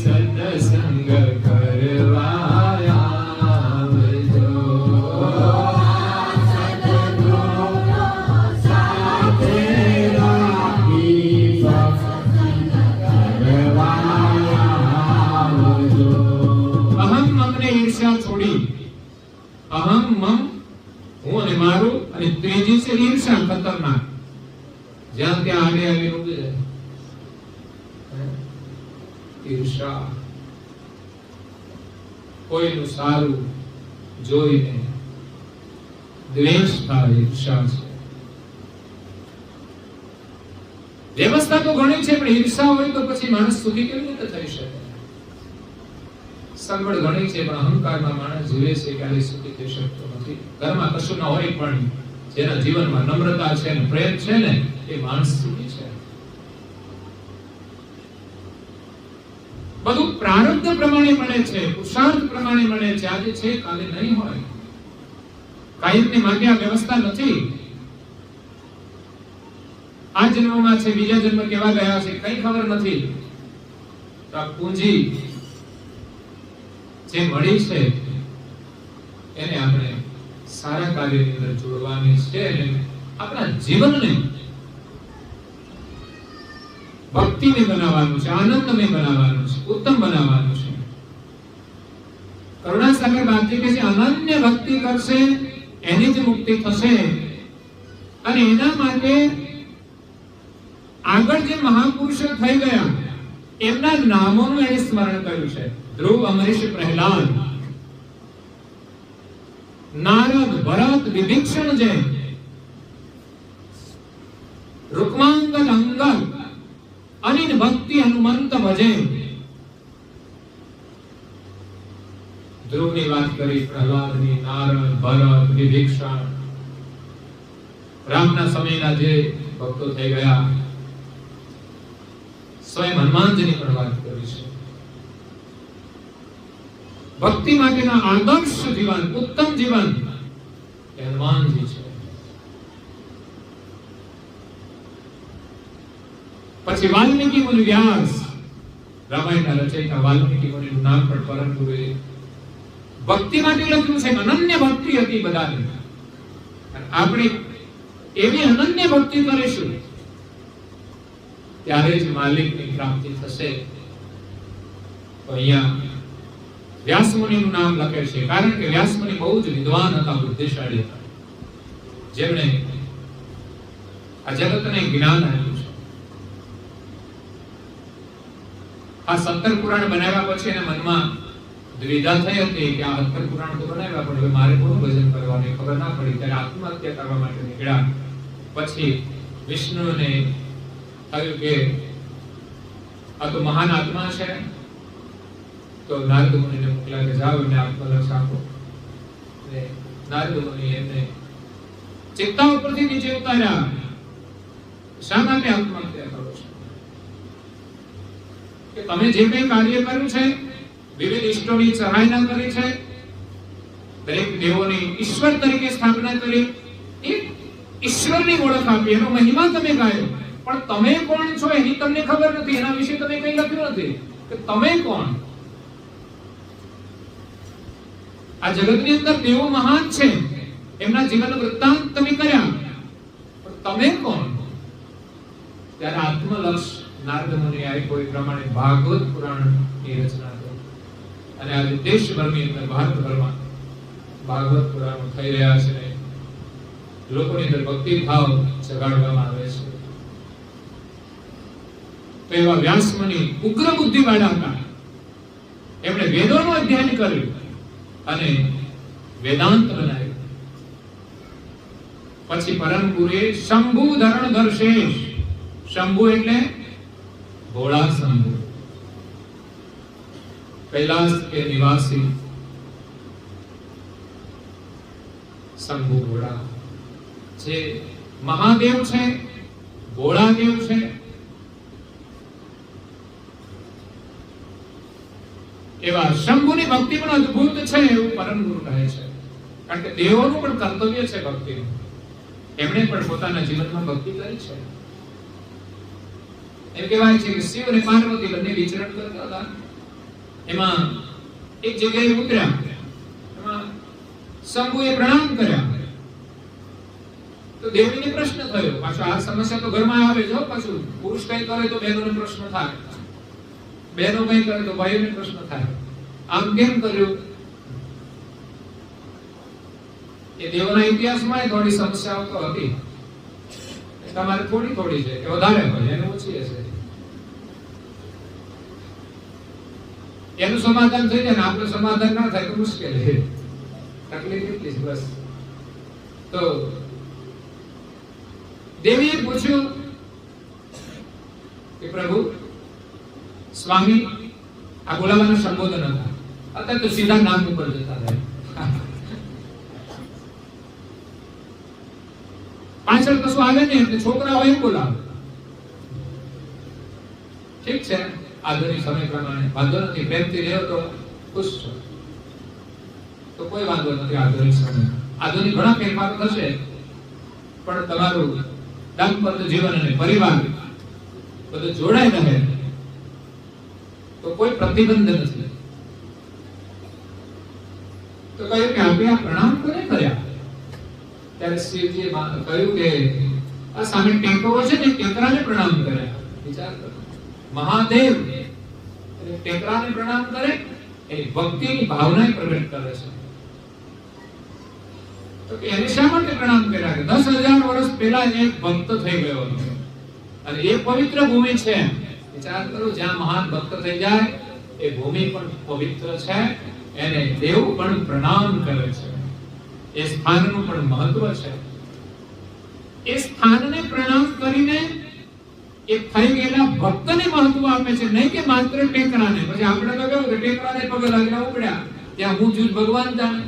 Speaker 4: સત્સંગ કરવાયા અને ઈર્ષ્યા છોડી અહમ મમ હું અને મારું, અને ત્રીજી છે ઈર્ષ્યા, ખતરનાક, જ્યાં ત્યાં આગે આવીને ઊભી રહે. ઈર્ષ્યા, કોઈનું સારું જોઈને દ્વેષ થાય, ઈર્ષ્યા છે. વ્યવસ્થા તો ઘણી છે, પણ ઈર્ષા હોય તો પછી માણસ સુખી કેવી રીતે થઈ શકે? સગવડ ઘણી છે, પણ અહંકારમાં માણસ જીવે છે, ક્યારેય સુખી થઈ શકતો નથી. ઘરમાં કશું ન હોય પણ જેના જીવનમાં નમ્રતા છે ને પ્રેમ છે ને, એ માણસ સુખી છે. બધું પ્રારબ્ધ પ્રમાણે મળે છે, પુરુષાર્થ પ્રમાણે મળે છે. આજે છે, કાલે નહીં હોય. કાયમની માટે આ વ્યવસ્થા નથી. આ જન્મમાં છે, બીજા જન્મ કેવા ગયા છે કઈ ખબર નથી. તો આ પૂંજી જે મળી છે એને આપણે સારા કાર્યની અંદર જોડવાની છે, અને આપણા જીવનને ભક્તિમય બનાવવાનું છે, આનંદમય બનાવવાનું છે, ઉત્તમ બનાવવાનું છે. કરુણાસાગર બાપજી કહે છે, અનન્ય ભક્તિ કરશે એની જ મુક્તિ થશે. અને એના માટે આગળ જે મહાપુરુષો થઈ ગયા એમના નામોનું એને સ્મરણ કર્યું છે. ધ્રુવ, અમરીશ, પ્રહલાદ, નારદ, ભરત, વિભીષણ, જે રૂકમાંગદ, અંગદ, અનિન ભક્તિ હનુમંત ભજે. ધ્રુવની વાત કરી, પ્રહલાદની, નારદ, ભરત, વિભીષણ, રામના સમયના જે ભક્તો થઈ ગયા, સ્વયં હનુમાનજીની પણ વાત કરી છે. ભક્તિ માટેના આદર્શ જીવન, ઉત્તમ જીવન એ હનુમાનજી છે. પછી વાલ્મીકી મુનિ વ્યાસ, રામાયણના રચયિતા વાલ્મીકી મુનિનું નામ પણ પરમ ગુરુએ ભક્તિ માટે લખ્યું છે. અનન્ય ભક્તિ હતી બધાની. આપણે એવી અનન્ય ભક્તિ કરીશું ત્યારે જ માલિકની પ્રાપ્તિ થશે. તો અહીંયા વ્યાસ મુનિનું નામ લખે છે, કારણ કે વ્યાસ મુનિ બહુ જ વિદ્વાન હતા, બુદ્ધિશાળી હતા, જેમણે આ જગતને જ્ઞાન આપ્યું છે. આ 17 પુરાણ બનાવ્યા પછી એના મનમાં દ્વિધા થઈ હતી કે આ 17 પુરાણ તો બનાવ્યા, પણ હવે મારે કોનું ભજન કરવાની ખબર ના પડી. ત્યારે આત્મહત્યા કરવા માટે નીકળ્યા. પછી વિષ્ણુને થયું કે આ તો મહાન આત્મા છે, તો નારદ મુનિને મોકલ્યા કે જાઓ એમને આત્મલક્ષ આપો. નારદ મુનિ એમને ચિત્તા ઉપરથી નીચે ઉતાર્યા. શા માટે આત્મહત્યા કરો છો? કે તમે જે કંઈ કાર્ય કર્યું છે, વિવિધ ઈષ્ટોની સહાયતા કરી છે, દરેક દેવોની ઈશ્વર તરીકે સ્થાપના કરી, એક ઈશ્વરની ઓળખ આપી, એનો મહિમા તમે ગાયો, પણ તમે કોણ છો એની તમને ખબર નથી. એના વિશે તમે કંઈ લખ્યું નથી કે તમે કોણ. આ જગતની અંદર દેવો મહાન છે, એમના જીવન વૃત્તાંત તમે કર્યા, પણ તમે કોણ? ત્યારે આત્મલક્ષ નારદ મુનિ આપ્યો. એ પ્રમાણે ભાગવત પુરાણની રચના કરી. અને આજે દેશભરની અંદર, ભારતભરમાં ભાગવત પુરાણો થઈ રહ્યા છે. લોકોની અંદર ભક્તિ ભાવ જગાડવામાં આવે છે. તો એવા વ્યાસ મુનિ ઉગ્ર બુદ્ધિ વાળા હતા. એમણે વેદોનું અધ્યયન કર્યું અને વેદાંત બનાવ્યું. પછી પરમ ગુરુએ શંભુ ધરણધર શેષ, શંભુ એટલે ભોળા શંભુ, કૈલાસ કે નિવાસી શંભુ ભોળા, જે મહાદેવ છે, ભોળાદેવ છે. એવા શંભુની ભક્તિ પણ અદ્ભુત છે એવું પરમ ગુરુ કહે છે. કારણ કે દેવોનું પણ કર્તવ્ય છે ભક્તિનું. એમણે પણ પોતાના જીવનમાં ભક્તિ કરી છે. એમ કહેવાય છે કે શિવ અને પાર્વતી બંને વિચરણ કરતા હતા. એમાં એક જગ્યાએ ઉતર્યા, એમાં શંભુએ પ્રણામ કર્યા. તો દેવીને પ્રશ્ન થયો, પાછો આ સમસ્યા તો ઘરમાં આવે જો, પાછું પુરુષ કઈ કરે તો બહેનોને પ્રશ્ન થાય, બહેનો કઈ કરે તો ભાઈઓને પ્રશ્ન થાય. આમ કેમ કર્યું? એ દેવોના ઇતિહાસમાં થોડી સમસ્યાઓ તો હતી. તમારે થોડી થોડી છે કે વધારે હોય, એને ઓછી હશે. એનું સમાધાન થઈ જાય ને આપણું સમાધાન ના થાય તો મુશ્કેલ છે. તકલીફ એટલી જ બસ. તો દેવીએ પૂછ્યું કે પ્રભુ સ્વામી, આ બોલાવાના સંબોધન હતા, અત્યારે તો સીધા નામ ઉપર જતા રહે. પાછળ કશું આવે નહીં એટલે છોકરા હોય એમ બોલાવે. ઠીક છે, આધુનિક સમય પ્રમાણે વાંધો નથી, પ્રેમથી રહ્યો તો ખુશ છો તો કોઈ વાંધો નથી. આધુનિક સમય, આધુનિક ઘણા ફેરફારો થશે, પણ તમારું દાંપત્ય જીવન અને પરિવાર બધું જોડાઈ રહે તો કોઈ પ્રતિબંધ નથી. તો કહ્યું કે આપણે આ પ્રણામ કોને કર્યા? ત્યારે શિવજીએ કહ્યું કે આ સામે ટેકરો છે ને, ટેકરાને પ્રણામ કર્યા. વિચાર કરો, મહાદેવ ટેકરાને પ્રણામ કરે, એ ભક્તિની ભાવના પ્રગટ કરે છે. તો કે એને શા માટે પ્રણામ કર્યા? કે 10,000 વર્ષ પહેલા એક ભક્ત થઈ ગયો હતો અને એ પવિત્ર ભૂમિ છે. વિચાર કરો, જ્યાં મહાન ભક્ત થઈ જાય એ ભૂમિ પણ પવિત્ર છે, એને દેવ પણ પ્રણામ કરે છે. એ સ્થાનનું પણ મહત્વ છે. એ સ્થાનને પ્રણામ કરીને એ થઈ ગયેલા ભક્તને મહત્વ આપે છે, નહીં કે માત્ર ટેકરાને. પછી આપણે તો કેવું કે ટેકરાને પગે લાગીને ઉપડ્યા, ત્યાં હું જ ભગવાન જાણે.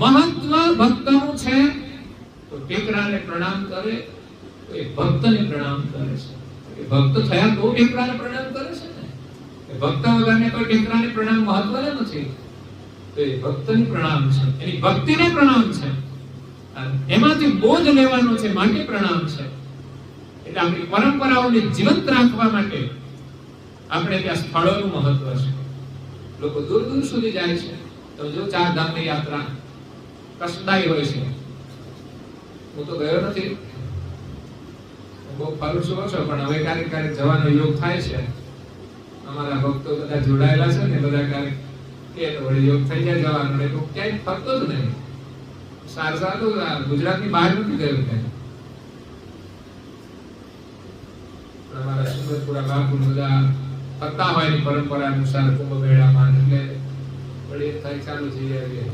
Speaker 4: મહત્વ ભક્તનું છે તો ટેકરાને પ્રણામ કરે તો એ ભક્તને પ્રણામ કરે છે. એ ભક્ત થયા તો ટેકરાને પ્રણામ કરે છે ને. એ ભક્ત વગરને કોઈ ટેકરાને પ્રણામ મહત્વ નથી. તો એ ભક્તની પ્રણામ છે, એની ભક્તિને પ્રણામ છે, એમાંથી બોધ લેવાનો છે માટે પ્રણામ છે. એટલે આપણી પરંપરાઓને જીવંત રાખવા માટે આપણે ત્યાં સ્થળોનું મહત્વ છે. લોકો દૂર દૂર સુધી જાય છે. તો જો 4 ધામની યાત્રા કષ્ટદાયી હોય છે. હું તો ગયો નથી, બહુ ફરું છું ઓછો, પણ હવે ક્યારેક ક્યારેક જવાનો યોગ થાય છે. અમારા ભક્તો બધા જોડાયેલા છે ને, બધા ક્યારેક કે તો વળી યોગ થઈ જાય જવાનું, એટલે ક્યાંય ફરતો જ નહીં. સારસા તો ગુજરાતની બહાર નથી ગયો ક્યાંય. અમારા સુરતપુરા બાપુ બધા ફરતા હોય ની પરંપરા અનુસાર કુંભ મેળામાં, એટલે વળી થાય ચાલુ જઈએ આવીએ.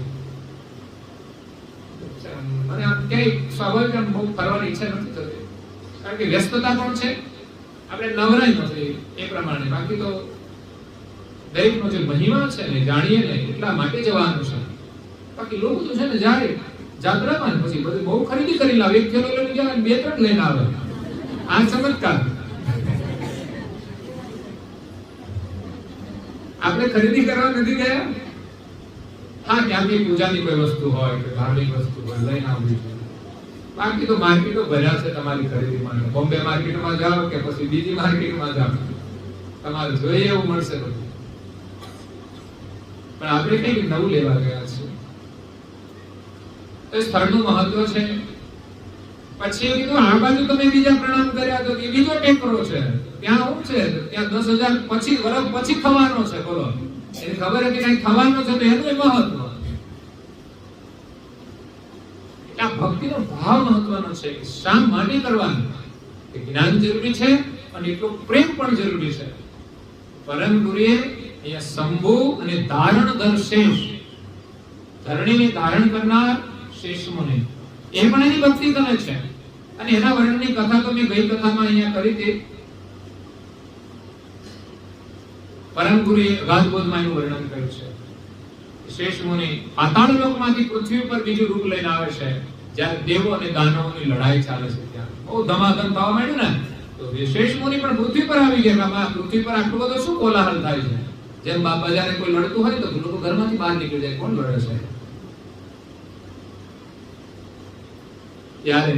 Speaker 4: મને આમ ક્યાંય સ્વાભાવિક આમ બહુ ફરવાની ઈચ્છા નથી થતી, કારણ કે વ્યસ્તતા પણ છે, આપણે નવરાઈ નથી એ પ્રમાણે. બાકી તો દરેકનો જે મહિમા છે ને જાણીએ ને એટલા માટે જવાનું છે. બાકી લોકો તો છે ને જાય જાત્રામાં પછી બધું બહુ ખરીદી કરી લાવે, 1 કિલો લઈને જાય 2-3 લઈને આવે. આ ચમત્કાર. આપણે ખરીદી કરવા નથી ગયા. હા, ત્યાંથી પૂજાની કોઈ વસ્તુ હોય કે ધાર્મિક વસ્તુ હોય લઈને આવવી જોઈએ. બાકી તો માર્કેટો ભર્યા છે તમારી ખરીદી માટે. બોમ્બે માર્કેટમાં જાઓ કે પછી બીજી માર્કેટમાં જાઓ, તમારે જોઈએ એવું મળશે બધું. પણ આપણે કઈક નવું લેવા ગયા છે. તો સ્થળનું મહત્વ છે. પછી કીધું આ બાજુ તમે બીજા પ્રણામ કર્યા તો એ બીજો ટેકરો છે, ત્યાં શું છે? ત્યાં 10,000 વર્ષ પછી થવાનો છે. બોલો, એને ખબર હતી કઈ થવાનો છે તો એનું મહત્વ. આ ભક્તિનો ભાવ મહત્વનો છે. શા માટે કરવાનું? કે જ્ઞાન જરૂરી છે અને એટલો પ્રેમ પણ જરૂરી છે. પરમ ગુરુએ અહીંયા શંભુ અને ધારણધર શેષ, ધરણીને ધારણ કરનાર શેષ મુનિ, એ પણ એની ભક્તિ કરે છે. અને એના વર્ણનની કથા તો મેં ગઈ કથામાં અહીંયા કરી હતી. પરમ ગુરુએ અગાધબોધમાં એનું વર્ણન કર્યું છે. શેષ મુનિ પાતાળ લોકમાંથી પૃથ્વી ઉપર બીજું રૂપ લઈને આવે છે, જ્યારે દેવો અને દાનવોની લડાઈ ચાલે છે. ત્યાં બહુ ધમાધમ થવા માંડ્યું ને, તો શેષ મુનિ પણ પૃથ્વી પર આવી ગયા. પૃથ્વી પર આટલો બધો શું કોલાહલ થાય છે? જેમ બજારે કોઈ લડતું હોય તો લોકો ઘરમાંથી બહાર નીકળી જાય, કોણ લડે છે? ત્યારે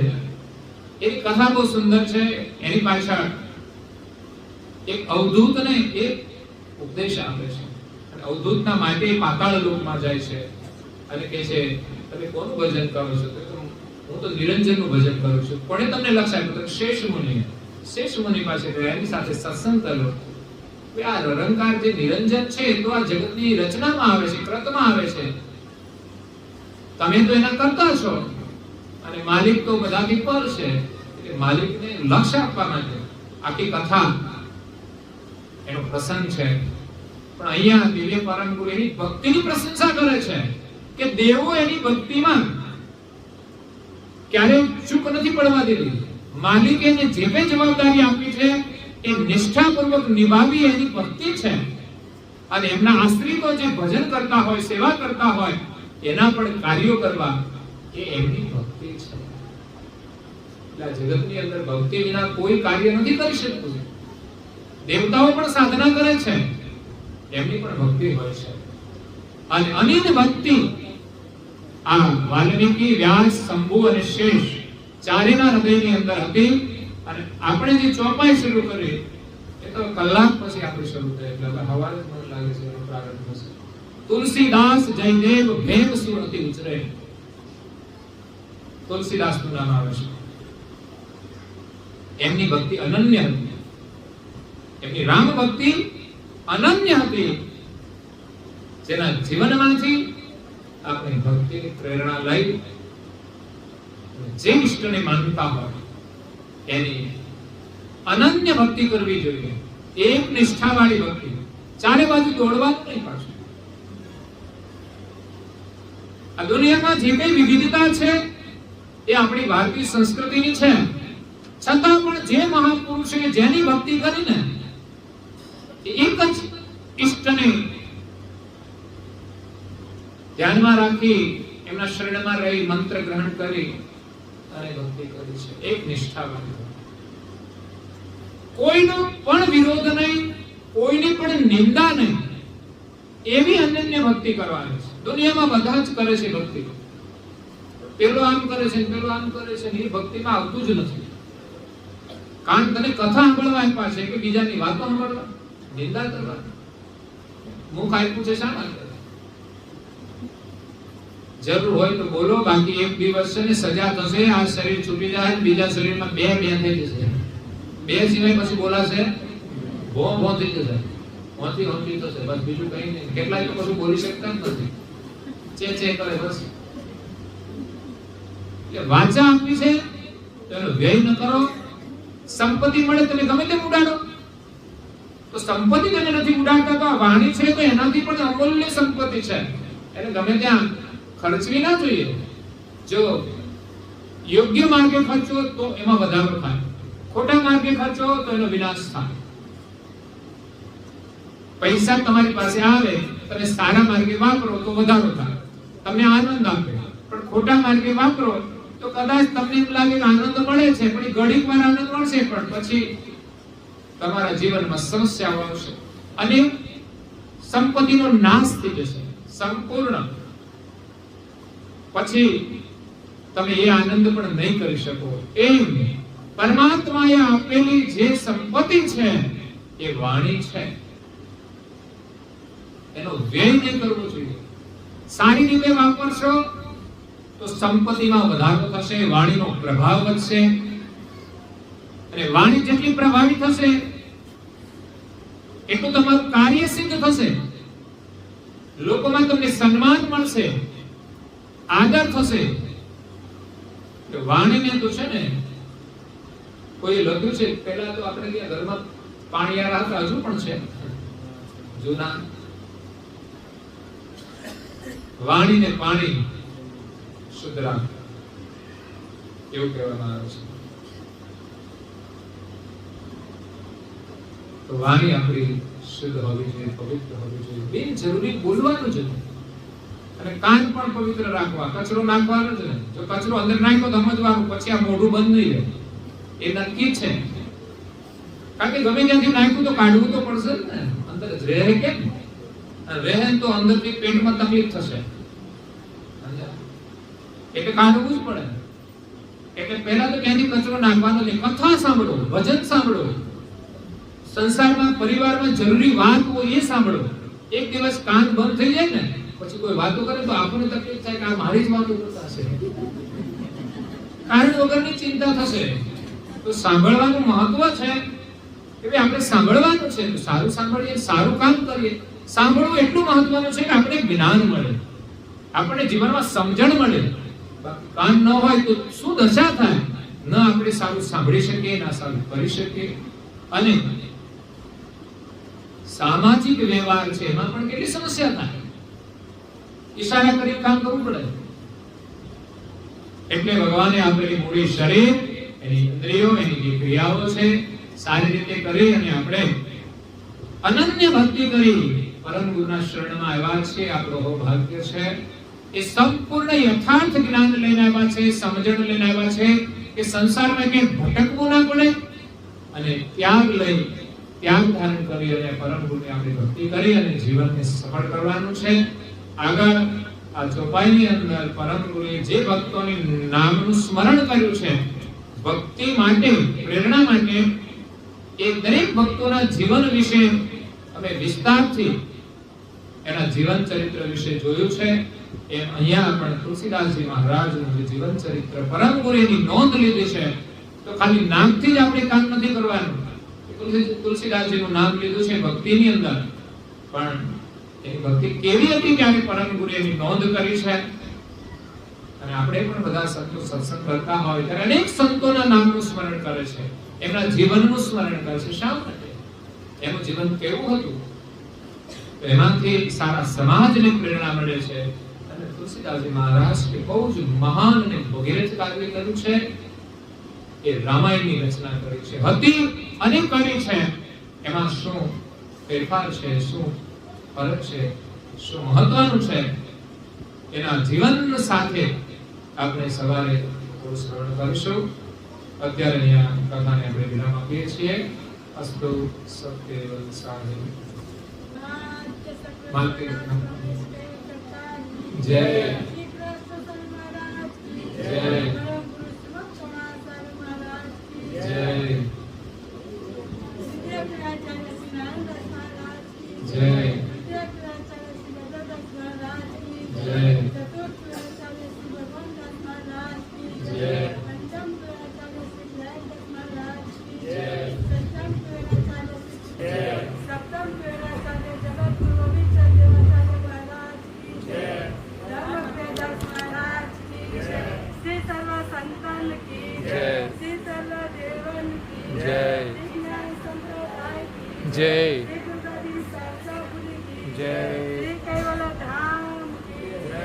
Speaker 4: એની કથા બહુ સુંદર છે. એની પાછળ એક અવધૂતને એક ઉપદેશ આપે છે. અવધૂતના માટે પાતાળ લોકમાં જાય છે અને કહે છે તમે કોનું ભજન કરો છો? તો હું તો નિરંજનનું ભજન કરું છું. કોણે તમને લક્ષ આપ્યું? તો શેષ મુનિ. શેષ મુનિ પાસે ગયા, એની સાથે સત્સંગ કર્યો. આ નિરંકાર જે નિરંજન છે તો આ જગતની રચનામાં આવે છે, કૃતમાં આવે છે. તમે તો એના કરતા છો અને માલિક તો બધાથી પર છે. એટલે માલિકને લક્ષ્ય આપવા માટે આખી કથા એનો પ્રસંગ છે. પણ અહીંયા દિવ્ય પરમ ગુરુ એની ભક્તિની પ્રશંસા કરે છે કે દેવો એની ભક્તિમાં ક્યારે ચૂક નથી પડવા દીધી. માલિકે એને જે બે જવાબદારી આપી છે એ નિષ્ઠાપૂર્વક નિભાવી એની ભક્તિ છે. અને એમના આશ્રિતો જે ભજન કરતા હોય, સેવા કરતા હોય, એના પણ કાર્યો કરવા એ એમની ભક્તિ છે. એટલે જગતની અંદર ભક્તિ વિના કોઈ કાર્ય નથી કરી શકતું. દેવતાઓ પણ સાધના કરે છે, એમની પણ ભક્તિ હોય છે. અને અનિત ભક્તિ આ વાલ્મીકી, વ્યાસ, શંભુ અને શેષ ચારેના હૃદયની અંદર હતી. અને આપણે જે ચોપાઈ શરૂ કરી એ તો કલાક પછી આપણે શરૂ થઈ, એટલે હવે હવારે જ મને લાગે છે એનો પ્રારંભ થશે. તુલસીદાસ જયદેવ ભેગ સુરતિ ઉચરે. તુલસીદાસ નું નામ આવે છે. એમની ભક્તિ અનન્ય હતી. એમની રામ ભક્તિ અનન્ય હતી, જેના જીવનમાંથી આપણે ભક્તિની પ્રેરણા લઈ જે ઈષ્ટને માનતા હોય એની અનન્ય ભક્તિ કરવી જોઈએ. એક નિષ્ઠાવાળી ભક્તિ, ચારે બાજુ દોડવાનું નહીં. પાછું આ દુનિયામાં જે કઈ વિવિધતા છે એ આપણી ભારતીય સંસ્કૃતિની છે, છતાં પણ જે મહાપુરુષે જેની ભક્તિ કરીને એક જ ઈષ્ટને ધ્યાનમાં રાખી એમના શરણમાં રહી મંત્ર ગ્રહણ કરી અને ભક્તિ કરી છે. એક નિષ્ઠાવાળી, કોઈનો પણ વિરોધ નહીં, કોઈની પણ નિંદા નહીં, એવી અનન્ય ભક્તિ કરવાની છે. દુનિયામાં બધા જ કરે છે ભક્તિ, પેલો આમ કરે છે, પેલો આમ કરે છે, એ ભક્તિમાં આવતું જ નથી. કાન તને કથા સાંભળવા આપ્યા છે કે બીજાની વાતો સાંભળવા, નિંદા કરવા? મુખ આપ્યું છે શા માટે? જરૂર હોય તો બોલો, બાકી એક દિવસ છે ને સજા થશે. આ શરીર છૂટી જાય, બીજા શરીરમાં બે થઈ જશે. બે સિવાય પછી બોલાશે, ભો થઈ જશે, હોંથી થશે, બસ બીજું કઈ નહીં. કેટલાય તો કશું બોલી શકતા જ નથી, ચે કરે બસ. એટલે વાચા આપી છે તો એનો વ્યય ન કરો. સંપત્તિ મળે તમે ગમે તેમ ઉડાડો, તો સંપત્તિ તમે નથી ઉડાડતા તો આ વાણી છે તો એનાથી પણ અમૂલ્ય સંપત્તિ છે, એને ગમે ત્યાં ખર્ચવી ના જોઈએ. જો યોગ્ય માર્ગે ખર્ચો તો એમાં વધારો થાય, ખોટા માર્ગે ખર્ચો તો એનો વિનાશ થાય. પૈસા તમારી પાસે આવે, તમે સારા માર્ગે વાપરો તો વધારો થાય, તમને આનંદ આપે. પણ ખોટા માર્ગે વાપરો તો કદાચ તમને એમ લાગે કે આનંદ મળે છે, પણ ઘડીક વાર આનંદ મળશે, પણ પછી તમારા જીવનમાં સમસ્યાઓ આવશે અને સંપત્તિનો નાશ થઈ જશે સંપૂર્ણ. પછી તમે એ આનંદ પણ નહીં કરી શકો. એમ પરમાત્માએ આપેલી જે સંપત્તિ છે એ વાણી છે, એનો વ્યય નહીં કરવો જોઈએ. સારી રીતે વાપરશો તો સંપત્તિમાં વધારો થશે, વાણીનો પ્રભાવ વધશે, અને વાણી જેટલી પ્રભાવી થશે એટલું તમારું કાર્ય સિદ્ધ થશે. લોકોમાં તમને સન્માન મળશે, આદર થશે. વાણીને તો છે ને કોઈ લખ્યું છે, પહેલા તો આપણે ત્યાં ઘરમાં પાણીયારા હતા, હજુ પણ છે જૂના. વાણીને પાણી શુદ્ધ રાખ, એવું કહેવામાં આવે છે. તો વાણી આપણી શુદ્ધ હોવી જોઈએ, પવિત્ર હોવી જોઈએ. બિન જરૂરી બોલવાનું જ નહીં. અને કાન પણ પવિત્ર રાખવા, કચરો નાખવાનો જ નહીં. જો કચરો અંદર નાખ્યો તો સમજવાનું, પછી આ મોઢું બંધ નહીં રહે, એ નક્કી છે. કારણ કે ગમે ત્યાંથી નાખ્યું તો કાઢવું તો પડશે જ ને, અંદર જ રહે કેમ? રહે તો અંદરથી પેટમાં તકલીફ થશે, એટલે કાઢવું જ પડે. એટલે પહેલા તો ક્યાંથી કચરો નાખવાનો નહીં. કથા સાંભળો, ભજન સાંભળો, સંસારમાં પરિવારમાં જરૂરી વાત હોય એ સાંભળો. એક દિવસ કાન બંધ થઈ જાય ને, પછી કોઈ વાતો કરે તો આપણને તકલીફ થાય કે આ મારી જ વાતો કરતા હશે, કારણ વગરની ચિંતા થશે. તો સાંભળવાનું મહત્વ છે કે આપણે સાંભળવાનું છે, તો સારું સાંભળીએ, સારું કામ કરીએ. સાંભળવું એટલું મહત્વનું છે કે આપણે જ્ઞાન મળે. આપણને જીવનમાં સમજણ મળે. કાન ન હોય તો શું દશા થાય? ન આપણે સારું સાંભળી શકીએ, ના સારું કરી શકીએ. અને સામાજિક વ્યવહાર છે એમાં પણ કેટલી સમસ્યા થાય. ઈશારા કરી કામ કરવું પડે. એટલે ભગવાને આપેલી મૂડી શરીર, એની ઇન્દ્રિયો, એની જે ક્રિયાઓ છે સારી રીતે કરી અને આપણે અનન્ય ભક્તિ કરી પરમ ગુરુના શરણમાં આવ્યા છે. આપણો ભાગ્ય છે. એ સંપૂર્ણ યથાર્થ જ્ઞાન લઈને આવ્યા છે, સમજણ લઈને આવ્યા છે કે સંસારમાં કે ભટકવું ના પડે અને ત્યાગ ધારણ કરી અને પરમ ગુરુની આપણે ભક્તિ કરી અને જીવનને સફળ કરવાનું છે. આગળ આ ચોપાઈની અંદર પરમ ગુરુએ જે ભક્તોની નામનું સ્મરણ કર્યું છે ભક્તિ માટે, પ્રેરણા માટે, એ દરેક ભક્તોના જીવન વિશે અમે વિસ્તારથી એના જીવન ચરિત્ર વિશે જોયું છે. એમ અહીંયા પણ તુલસીદાસજી મહારાજનું જે જીવન ચરિત્ર પરમ ગુરુની નોંધ લીધી છે. તો ખાલી નામથી જ આપણે કામ નથી કરવાનું. તુલસીદાસજીનું નામ લીધું છે ભક્તિની અંદર, પણ એની ભક્તિ કેવી હતી ત્યારે પરમ ગુરુએ એની નોંધ કરી છે. અને આપણે પણ બધા સંતો સત્સંગ કરતા હોય ત્યારે અનેક સંતોના નામનું સ્મરણ કરે છે, એમના જીવનનું સ્મરણ કરે છે. શા માટે? એનું જીવન કેવું હતું? તો એમાંથી સારા સમાજને પ્રેરણા મળે છે. અને તુલસીદાસજી મહારાજ કે બહુ જ મહાન અને ભગીરથ કાર્ય કર્યું છે. એ રામાયણની રચના કરી છે, હતી અને કરી છે. એમાં શું ફેરફાર છે, શું ફરક છે, શું મહત્વનું છે, એના જીવન સાથે આપણે સવારે શ્રવણ કરીશું. અત્યારે અહીંયા કથાને આપણે વિરામ આપીએ છીએ. અસ્તુ સત્ય સાધુ જય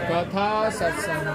Speaker 5: કથા સત્સંગ